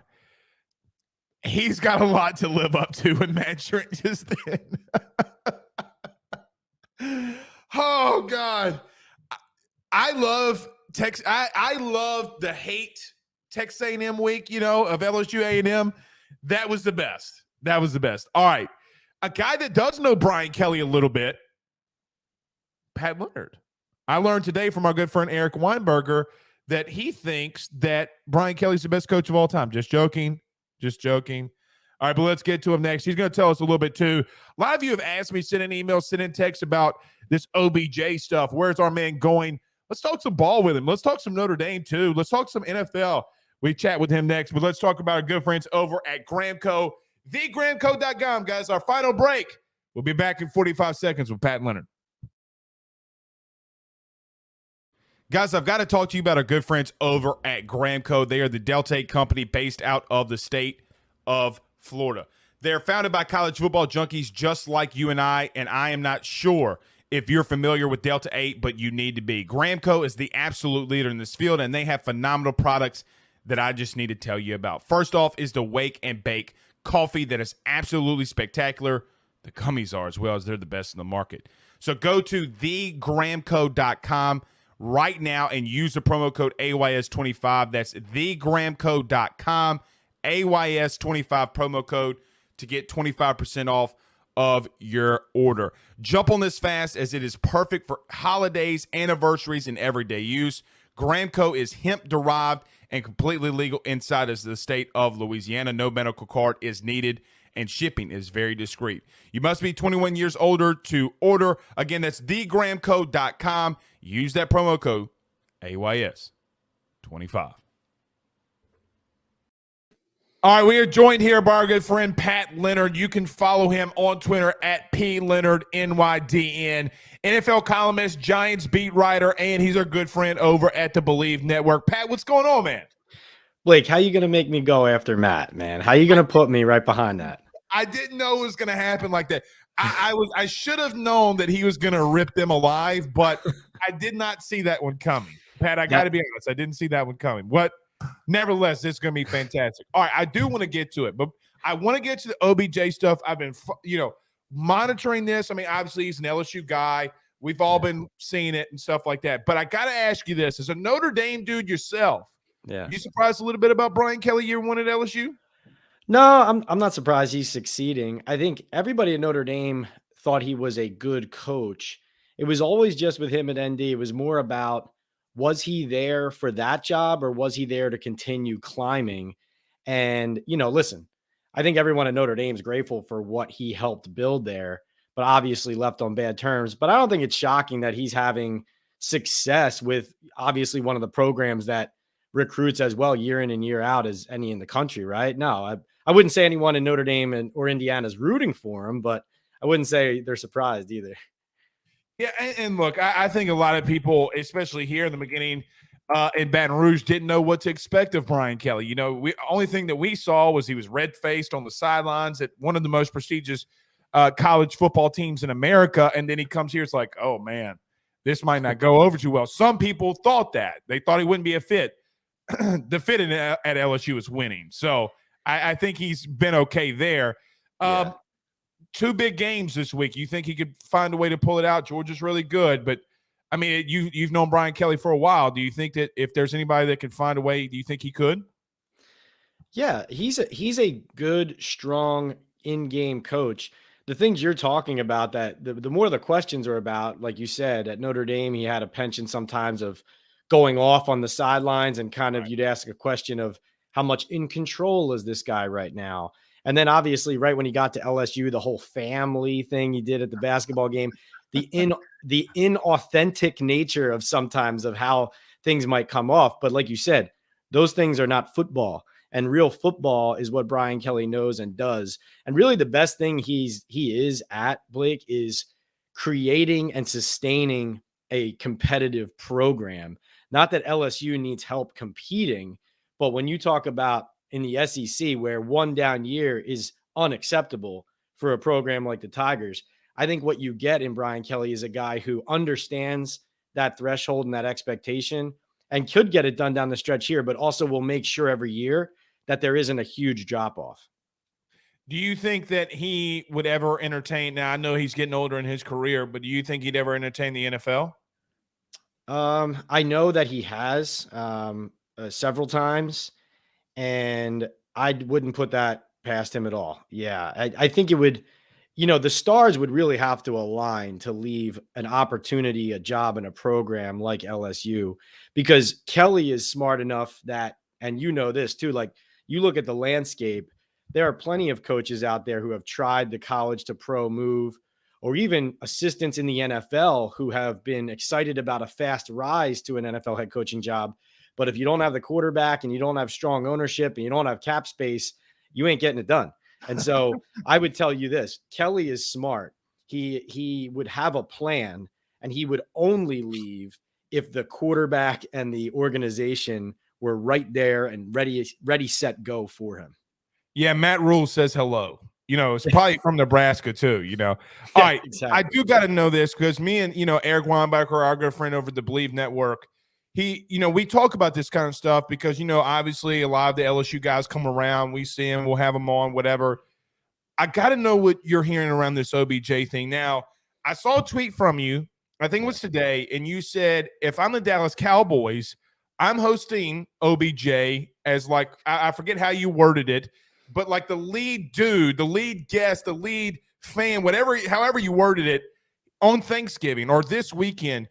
He's got a lot to live up to, and Matt Trent just did. Oh, God. I love Texas. I love the hate Texas A&M week, of LSU A&M. That was the best. All right. A guy that does know Brian Kelly a little bit, Pat Leonard. I learned today from our good friend Eric Weinberger that he thinks that Brian Kelly's the best coach of all time. Just joking. All right, but let's get to him next. He's going to tell us a little bit, too. A lot of you have asked me, send an email, send in text about this OBJ stuff. Where's our man going? Let's talk some ball with him. Let's talk some Notre Dame, too. Let's talk some NFL. We chat with him next, but let's talk about our good friends over at Gramco, thegramco.com, guys. Our final break. We'll be back in 45 seconds with Pat Leonard. Guys, I've got to talk to you about our good friends over at Gramco. They are the Delta 8 company based out of the state of Florida. They're founded by college football junkies just like you and I am not sure if you're familiar with Delta 8, but you need to be. Gramco is the absolute leader in this field, and they have phenomenal products that I just need to tell you about. First off is the Wake and Bake coffee that is absolutely spectacular. The gummies are as well, as they're the best in the market. So go to thegramco.com right now and use the promo code AYS25. That's thegramco.com, AYS25 promo code to get 25% off of your order. Jump on this fast, as it is perfect for holidays, anniversaries, and everyday use. Gramco is hemp-derived and completely legal inside of the state of Louisiana. No medical card is needed, and shipping is very discreet. You must be 21 years older to order. Again, that's thegramco.com. Use that promo code AYS25. All right, we are joined here by our good friend Pat Leonard. You can follow him on Twitter at PLeonardNYDN. NFL columnist, Giants beat writer, and he's our good friend over at the Believe Network. Pat, what's going on, man? Blake, how you going to make me go after Matt, man? How you going to put me right behind that? I didn't know it was going to happen like that. I should have known that he was going to rip them alive, but I did not see that one coming. Pat, I got to be honest. I didn't see that one coming. Nevertheless, it's going to be fantastic. All right, I do want to get to it, but I want to get to the OBJ stuff. I've been, monitoring this. I mean, obviously, he's an LSU guy. We've all been seeing it and stuff like that. But I got to ask you this. As a Notre Dame dude yourself, you surprised a little bit about Brian Kelly year one at LSU? No, I'm not surprised he's succeeding. I think everybody at Notre Dame thought he was a good coach. It was always just with him at ND. It was more about, was he there for that job or was he there to continue climbing? And, listen, I think everyone at Notre Dame is grateful for what he helped build there, but obviously left on bad terms. But I don't think it's shocking that he's having success with obviously one of the programs that recruits as well year in and year out as any in the country, right? No, I wouldn't say anyone in Notre Dame or Indiana is rooting for him, but I wouldn't say they're surprised either. Yeah, and look, I think a lot of people, especially here in the beginning in Baton Rouge, didn't know what to expect of Brian Kelly. Only thing that we saw was he was red-faced on the sidelines at one of the most prestigious college football teams in America, and then he comes here, it's like, oh, man, this might not go over too well. Some people thought that. They thought he wouldn't be a fit. The fit at LSU is winning. So I think he's been okay there. Two big games this week. You think he could find a way to pull it out? Georgia's really good, but I mean, you've known Brian Kelly for a while. Do you think that if there's anybody that can find a way, do you think he could? Yeah, he's a good, strong in-game coach. The things you're talking about, that the more the questions are about, like you said, at Notre Dame, he had a penchant sometimes of going off on the sidelines, and kind of Right. you'd ask a question of how much in control is this guy right now? And then obviously, right when he got to LSU, the whole family thing he did at the basketball game, the in the inauthentic nature of sometimes of how things might come off. But like you said, those things are not football, and real football is what Brian Kelly knows and does. And really the best thing he is at, Blake, is creating and sustaining a competitive program. Not that LSU needs help competing, but when you talk about in the SEC, where one down year is unacceptable for a program like the Tigers, I think what you get in Brian Kelly is a guy who understands that threshold and that expectation, and could get it done down the stretch here, but also will make sure every year that there isn't a huge drop off. Do you think that he would ever entertain? Now, I know he's getting older in his career, but do you think he'd ever entertain the NFL? I know that he has several times, and I wouldn't put that past him at all. Yeah, I think it would, the stars would really have to align to leave an opportunity, a job in a program like LSU, because Kelly is smart enough that, and this too, like you look at the landscape, there are plenty of coaches out there who have tried the college to pro move, or even assistants in the NFL who have been excited about a fast rise to an NFL head coaching job. But if you don't have the quarterback and you don't have strong ownership and you don't have cap space, you ain't getting it done. And so I would tell you this: Kelly is smart. He would have a plan, and he would only leave if the quarterback and the organization were right there and ready, set, go for him. Yeah, Matt Rule says hello. It's probably from Nebraska too, All Yeah, right. exactly. I do got to know this because me and, Eric Weinbacher, our good friend over at the Believe Network, we talk about this kind of stuff because, obviously a lot of the LSU guys come around. We see them, we'll have them on, whatever. I got to know what you're hearing around this OBJ thing. Now, I saw a tweet from you, I think it was today, and you said, if I'm the Dallas Cowboys, I'm hosting OBJ as like, I forget how you worded it, but like the lead dude, the lead guest, the lead fan, however you worded it, on Thanksgiving or this weekend.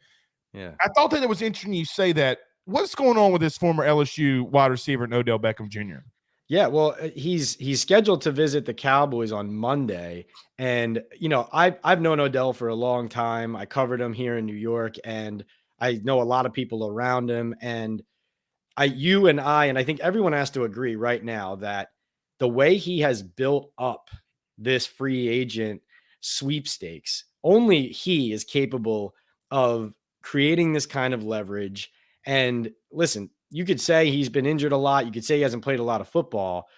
Yeah. I thought that it was interesting you say that. What's going on with this former LSU wide receiver, Odell Beckham Jr.? Yeah, well, he's scheduled to visit the Cowboys on Monday, and I've known Odell for a long time. I covered him here in New York, and I know a lot of people around him. And you and I think everyone has to agree right now that the way he has built up this free agent sweepstakes, only he is capable of creating this kind of leverage. And listen, you could say he's been injured a lot. You could say he hasn't played a lot of football,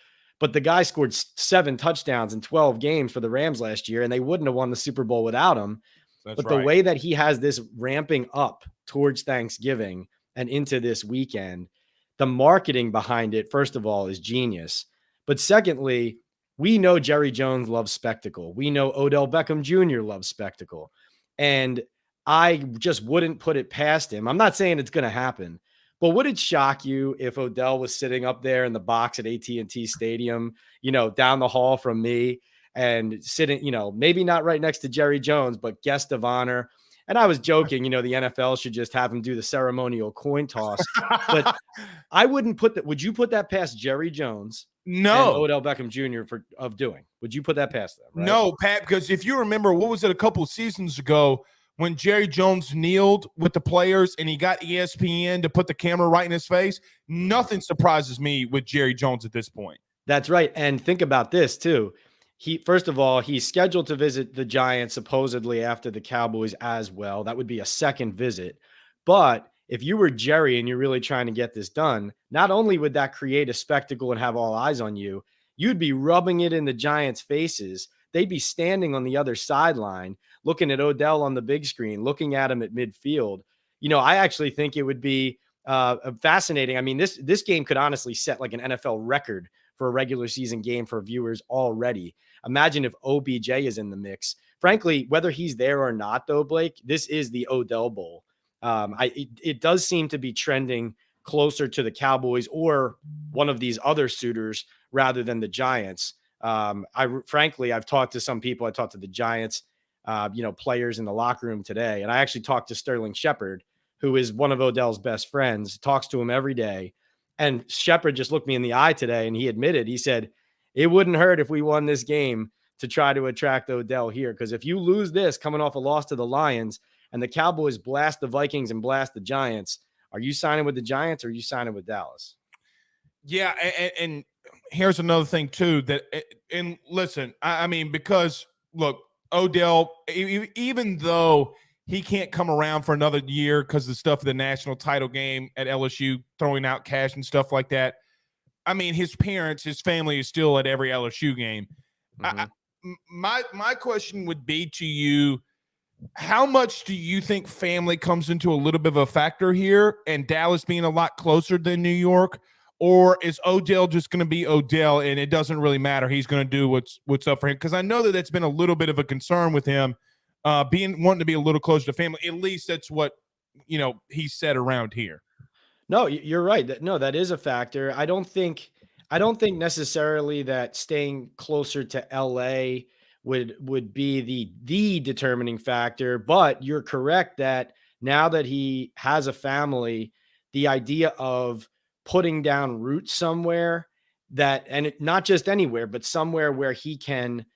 but the guy scored 7 touchdowns in 12 games for the Rams last year, and they wouldn't have won the Super Bowl without him. That's But right. the way that he has this ramping up towards Thanksgiving and into this weekend, the marketing behind it, first of all, is genius. But secondly, we know Jerry Jones loves spectacle. We know Odell Beckham Jr. loves spectacle. And I just wouldn't put it past him. I'm not saying it's going to happen, but would it shock you if Odell was sitting up there in the box at AT&T Stadium, down the hall from me, and sitting, maybe not right next to Jerry Jones, but guest of honor? And I was joking, the NFL should just have him do the ceremonial coin toss. But I wouldn't put that. Would you put that past Jerry Jones and No. Odell Beckham Jr. of doing? Would you put that past them? Right? No, Pat, because if you remember, what was it a couple of seasons ago when Jerry Jones kneeled with the players and he got ESPN to put the camera right in his face? Nothing surprises me with Jerry Jones at this point. That's right. And think about this too. First of all, he's scheduled to visit the Giants supposedly after the Cowboys as well. That would be a second visit. But if you were Jerry and you're really trying to get this done, not only would that create a spectacle and have all eyes on you, you'd be rubbing it in the Giants' faces. They'd be standing on the other sideline, looking at Odell on the big screen, looking at him at midfield. I actually think it would be fascinating. I mean, this game could honestly set like an NFL record for a regular season game for viewers already. Imagine if OBJ is in the mix. Frankly, whether he's there or not, though, Blake, this is the Odell Bowl. It does seem to be trending closer to the Cowboys or one of these other suitors rather than the Giants. Frankly, I've talked to some people. I talked to the Giants, players in the locker room today. And I actually talked to Sterling Shepard, who is one of Odell's best friends, talks to him every day. And Shepard just looked me in the eye today and he admitted, he said, it wouldn't hurt if we won this game to try to attract Odell here. Because if you lose this coming off a loss to the Lions and the Cowboys blast the Vikings and blast the Giants, are you signing with the Giants or are you signing with Dallas? Yeah. And here's another thing too, and listen, I mean, because look, Odell, even though he can't come around for another year because of the stuff of the national title game at LSU, throwing out cash and stuff like that. I mean, his parents, his family is still at every LSU game. Mm-hmm. My question would be to you, how much do you think family comes into a little bit of a factor here and Dallas being a lot closer than New York? Or is Odell just going to be Odell and it doesn't really matter? He's going to do what's up for him. Because I know that that's been a little bit of a concern with him, wanting to be a little closer to family. At least that's what, he said around here. No, you're right. No, that is a factor. I don't think necessarily that staying closer to LA would be the determining factor, but you're correct that now that he has a family, the idea of putting down roots somewhere not just anywhere, but somewhere where he can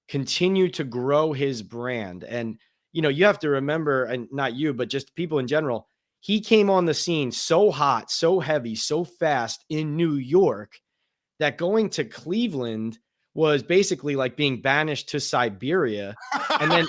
continue to grow his brand. And, you have to remember, and not you, but just people in general, he came on the scene so hot, so heavy, so fast in New York that going to Cleveland was basically like being banished to Siberia. And then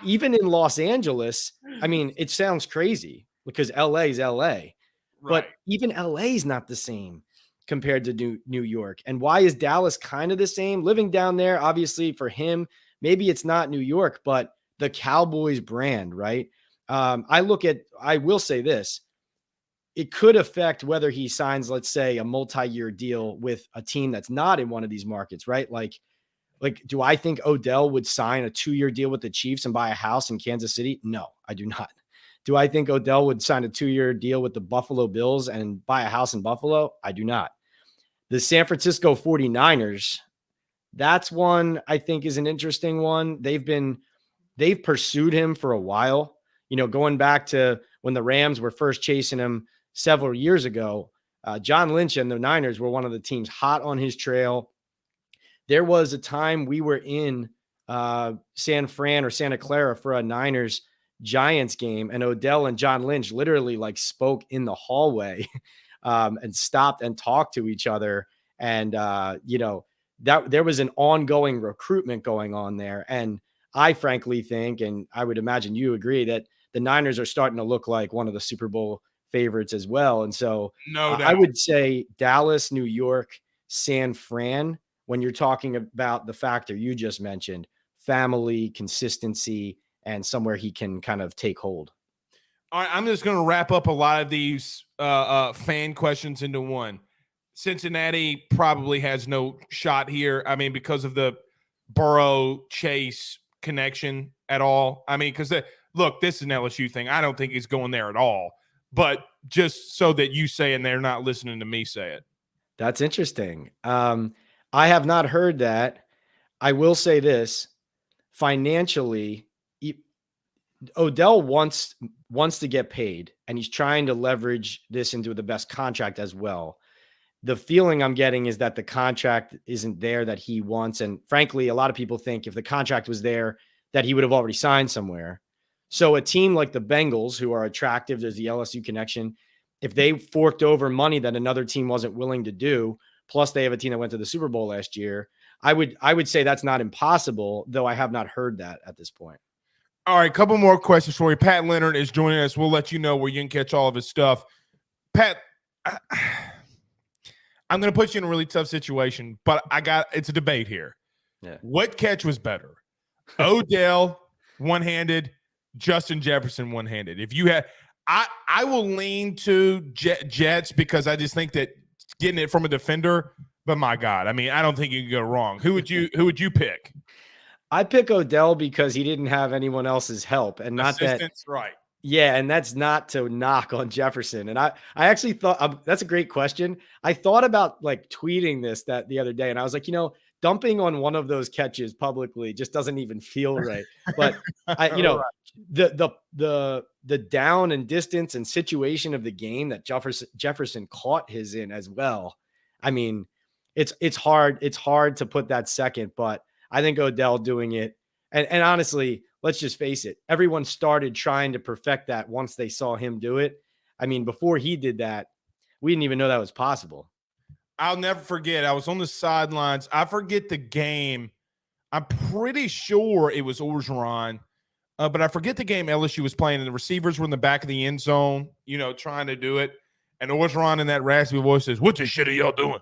even in Los Angeles, I mean, it sounds crazy because LA is LA, right. But even LA is not the same compared to New York. And why is Dallas kind of the same? Living down there, obviously for him, maybe it's not New York, but the Cowboys brand, right? I will say this, it could affect whether he signs, let's say, a multi-year deal with a team that's not in one of these markets, right? Like, do I think Odell would sign a 2-year deal with the Chiefs and buy a house in Kansas City? No, I do not. Do I think Odell would sign a 2-year deal with the Buffalo Bills and buy a house in Buffalo? I do not. The San Francisco 49ers, that's one I think is an interesting one. They've pursued him for a while, going back to when the Rams were first chasing him several years ago. John Lynch and the Niners were one of the teams hot on his trail. There was a time we were in San Fran or Santa Clara for a Niners Giants game, and Odell and John Lynch literally spoke in the hallway and stopped and talked to each other. And, that there was an ongoing recruitment going on there. And I frankly think, and I would imagine you agree, that the Niners are starting to look like one of the Super Bowl favorites as well. And so I would say Dallas, New York, San Fran, when you're talking about the factor you just mentioned, family, consistency, and somewhere he can kind of take hold. All right, I'm just going to wrap up a lot of these fan questions into one. Cincinnati probably has no shot here. I mean, because of the Burrow-Chase connection at all. I mean, because look, this is an LSU thing. I don't think he's going there at all. But just so that you say and they're not listening to me say it. That's interesting. I have not heard that. I will say this. Financially, Odell wants to get paid, and he's trying to leverage this into the best contract as well. The feeling I'm getting is that the contract isn't there that he wants. And frankly, a lot of people think if the contract was there, that he would have already signed somewhere. So a team like the Bengals, who are attractive, there's the LSU connection. If they forked over money that another team wasn't willing to do, plus they have a team that went to the Super Bowl last year, I would say that's not impossible, though I have not heard that at this point. All right, a couple more questions for you. Pat Leonard is joining us. We'll let you know where you can catch all of his stuff. Pat, I'm going to put you in a really tough situation, but it's a debate here. Yeah. What catch was better? Odell one-handed, Justin Jefferson one-handed. If you had, I will lean to Jets because I just think that getting it from a defender, but my God, I mean, I don't think you can go wrong. Who would you pick? I pick Odell because he didn't have anyone else's help, and not that right. Yeah, and that's not to knock on Jefferson. And I actually thought that's a great question. I thought about like tweeting this that the other day, and I was like, dumping on one of those catches publicly just doesn't even feel right. But Right. the down and distance and situation of the game that Jefferson caught his in as well. I mean, it's hard to put that second, but I think Odell doing it. And honestly, let's just face it. Everyone started trying to perfect that once they saw him do it. I mean, before he did that, we didn't even know that was possible. I'll never forget. I was on the sidelines. I forget the game. I'm pretty sure it was Orgeron, but I forget the game LSU was playing, and the receivers were in the back of the end zone, trying to do it. And Orgeron in that raspy voice says, "What the shit are y'all doing?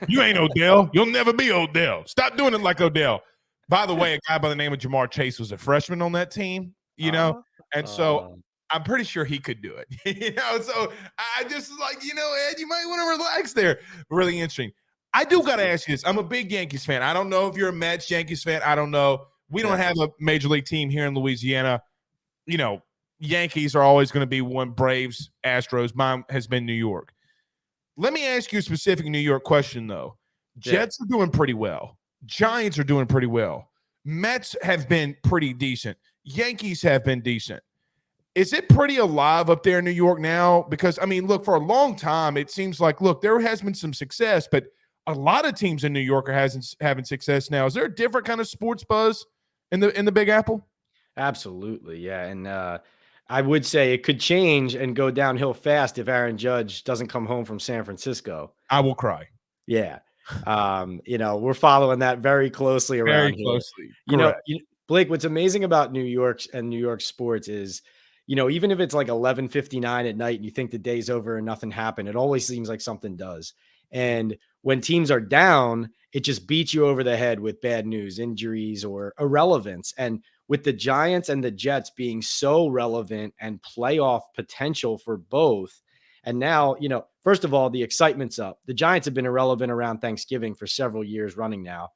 You ain't Odell. You'll never be Odell. Stop doing it like Odell." By the way, a guy by the name of Jamar Chase was a freshman on that team, and so I'm pretty sure he could do it. So I just was like, Ed, you might want to relax there. Really interesting. I do got to ask you this. I'm a big Yankees fan. I don't know if you're a Mets Yankees fan. I don't know. We don't have a major league team here in Louisiana. Yankees are always going to be one. Braves, Astros. Mine has been New York. Let me ask you a specific New York question, though. Jets are doing pretty well. Giants are doing pretty well. Mets have been pretty decent. Yankees have been decent. Is it pretty alive up there in New York now? Because, I mean, look, for a long time, it seems like, look, there has been some success, but a lot of teams in New York are having success now. Is there a different kind of sports buzz in the Big Apple? Absolutely, yeah. And I would say it could change and go downhill fast if Aaron Judge doesn't come home from San Francisco. I will cry. Yeah. We're following that very closely around here. Blake, what's amazing about New York and New York sports is, even if it's like 11:59 at night and you think the day's over and nothing happened, it always seems like something does. And when teams are down, it just beats you over the head with bad news, injuries, or irrelevance. And with the Giants and the Jets being so relevant and playoff potential for both, and now, first of all, the excitement's up. The Giants have been irrelevant around Thanksgiving for several years running now.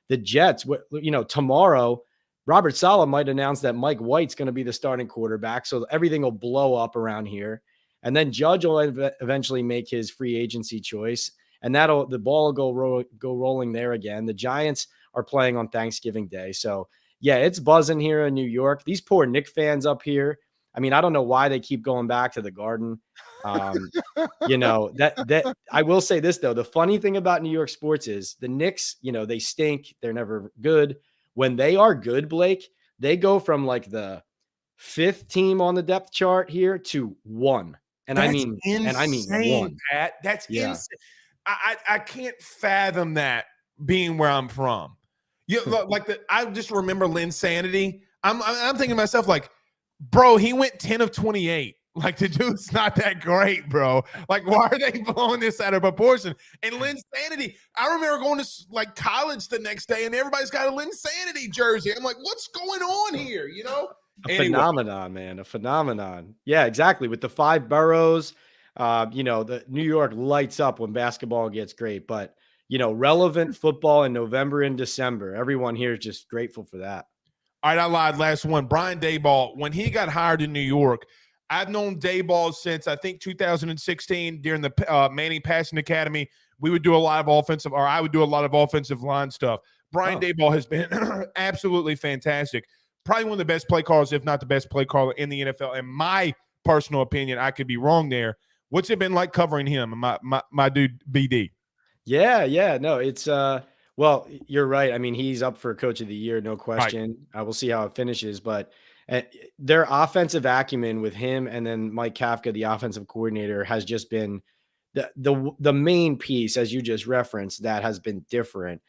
The Jets, tomorrow, Robert Saleh might announce that Mike White's going to be the starting quarterback. So everything will blow up around here. And then Judge will eventually make his free agency choice. And the ball will go rolling there again. The Giants are playing on Thanksgiving Day. So, yeah, it's buzzing here in New York. These poor Knicks fans up here. I mean, I don't know why they keep going back to the Garden. That I will say this, though. The funny thing about New York sports is the Knicks, they stink. They're never good. When they are good, Blake, they go from like the 5th team on the depth chart here to 1. And That's I mean insane, 1. Pat. That's insane. I can't fathom that being where I'm from. I just remember Linsanity. I'm thinking to myself, like, bro, he went 10 of 28. Like, the dude's not that great, bro. Like, why are they blowing this out of proportion? And Linsanity, I remember going to like college the next day, and everybody's got a Linsanity jersey. I'm like, what's going on here? Phenomenon, man, a phenomenon. Yeah, exactly. With the 5 boroughs, the New York lights up when basketball gets great, but relevant football in November and December. Everyone here is just grateful for that. All right, I lied. Last one. Brian Daboll, when he got hired in New York, I've known Daboll since I think 2016 during the Manning Passing Academy. I would do a lot of offensive line stuff. Brian Daboll has been absolutely fantastic. Probably one of the best play callers, if not the best play caller in the NFL. In my personal opinion, I could be wrong there. What's it been like covering him, my dude BD? Yeah. No, it's well, you're right. I mean, he's up for Coach of the Year, no question. Right. We'll see how it finishes, but their offensive acumen with him and then Mike Kafka, the offensive coordinator, has just been the main piece, as you just referenced, that has been different.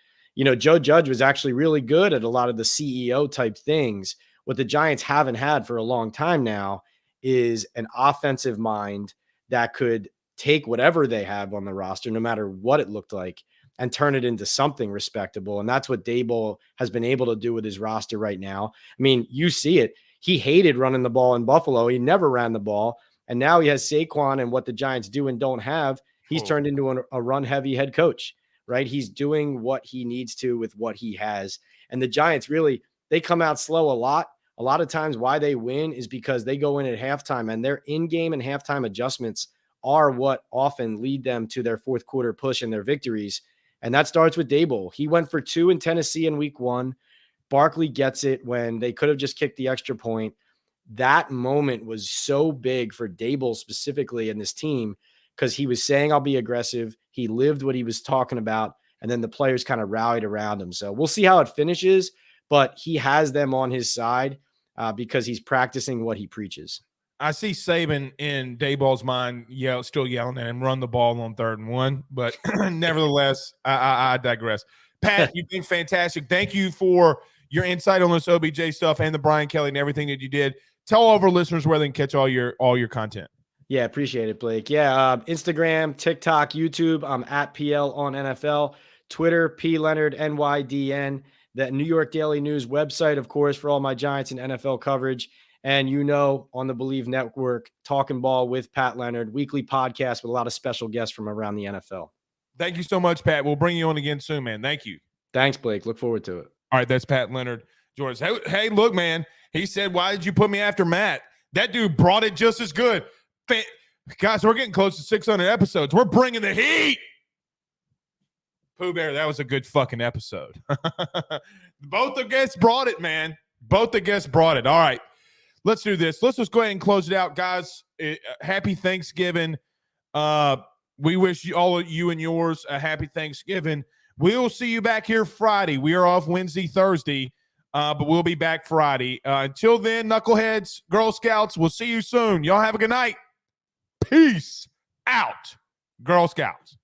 Joe Judge was actually really good at a lot of the CEO type things. What the Giants haven't had for a long time now is an offensive mind that could take whatever they have on the roster, no matter what it looked like, and turn it into something respectable. And that's what Daboll has been able to do with his roster right now. I mean, you see it. He hated running the ball in Buffalo. He never ran the ball. And now he has Saquon, and what the Giants do and don't have, he's turned into a run-heavy head coach, right? He's doing what he needs to with what he has. And the Giants really, they come out slow a lot a lot of times why they win is because they go in at halftime, and their in-game and halftime adjustments are what often lead them to their fourth quarter push and their victories. And that starts with Dable. He went for 2 in Tennessee in week 1. Barkley gets it when they could have just kicked the extra point. That moment was so big for Dable specifically in this team because he was saying, I'll be aggressive. He lived what he was talking about. And then the players kind of rallied around him. So we'll see how it finishes, but he has them on his side because he's practicing what he preaches. I see Saban in Dayball's mind still yelling at him, run the ball on 3rd and 1. But nevertheless, I digress. Pat, you've been fantastic. Thank you for your insight on this OBJ stuff and the Brian Kelly and everything that you did. Tell all of our listeners where they can catch all your content. Yeah, appreciate it, Blake. Yeah, Instagram, TikTok, YouTube. I'm at PL on NFL. Twitter, P Leonard NYDN. That New York Daily News website, of course, for all my Giants and NFL coverage. And on the Believe Network, Talking Ball with Pat Leonard, weekly podcast with a lot of special guests from around the NFL. Thank you so much, Pat. We'll bring you on again soon, man. Thank you. Thanks, Blake. Look forward to it. All right, that's Pat Leonard joins us. Hey, look, man. He said, why did you put me after Matt? That dude brought it just as good. Guys, we're getting close to 600 episodes. We're bringing the heat. Pooh Bear, that was a good fucking episode. Both the guests brought it, man. Both the guests brought it. All right, let's do this. Let's just go ahead and close it out, guys. Happy Thanksgiving. We wish you all of you and yours a happy Thanksgiving. We'll see you back here Friday. We are off Wednesday, Thursday, but we'll be back Friday. Until then, Knuckleheads, Girl Scouts, we'll see you soon. Y'all have a good night. Peace out, Girl Scouts.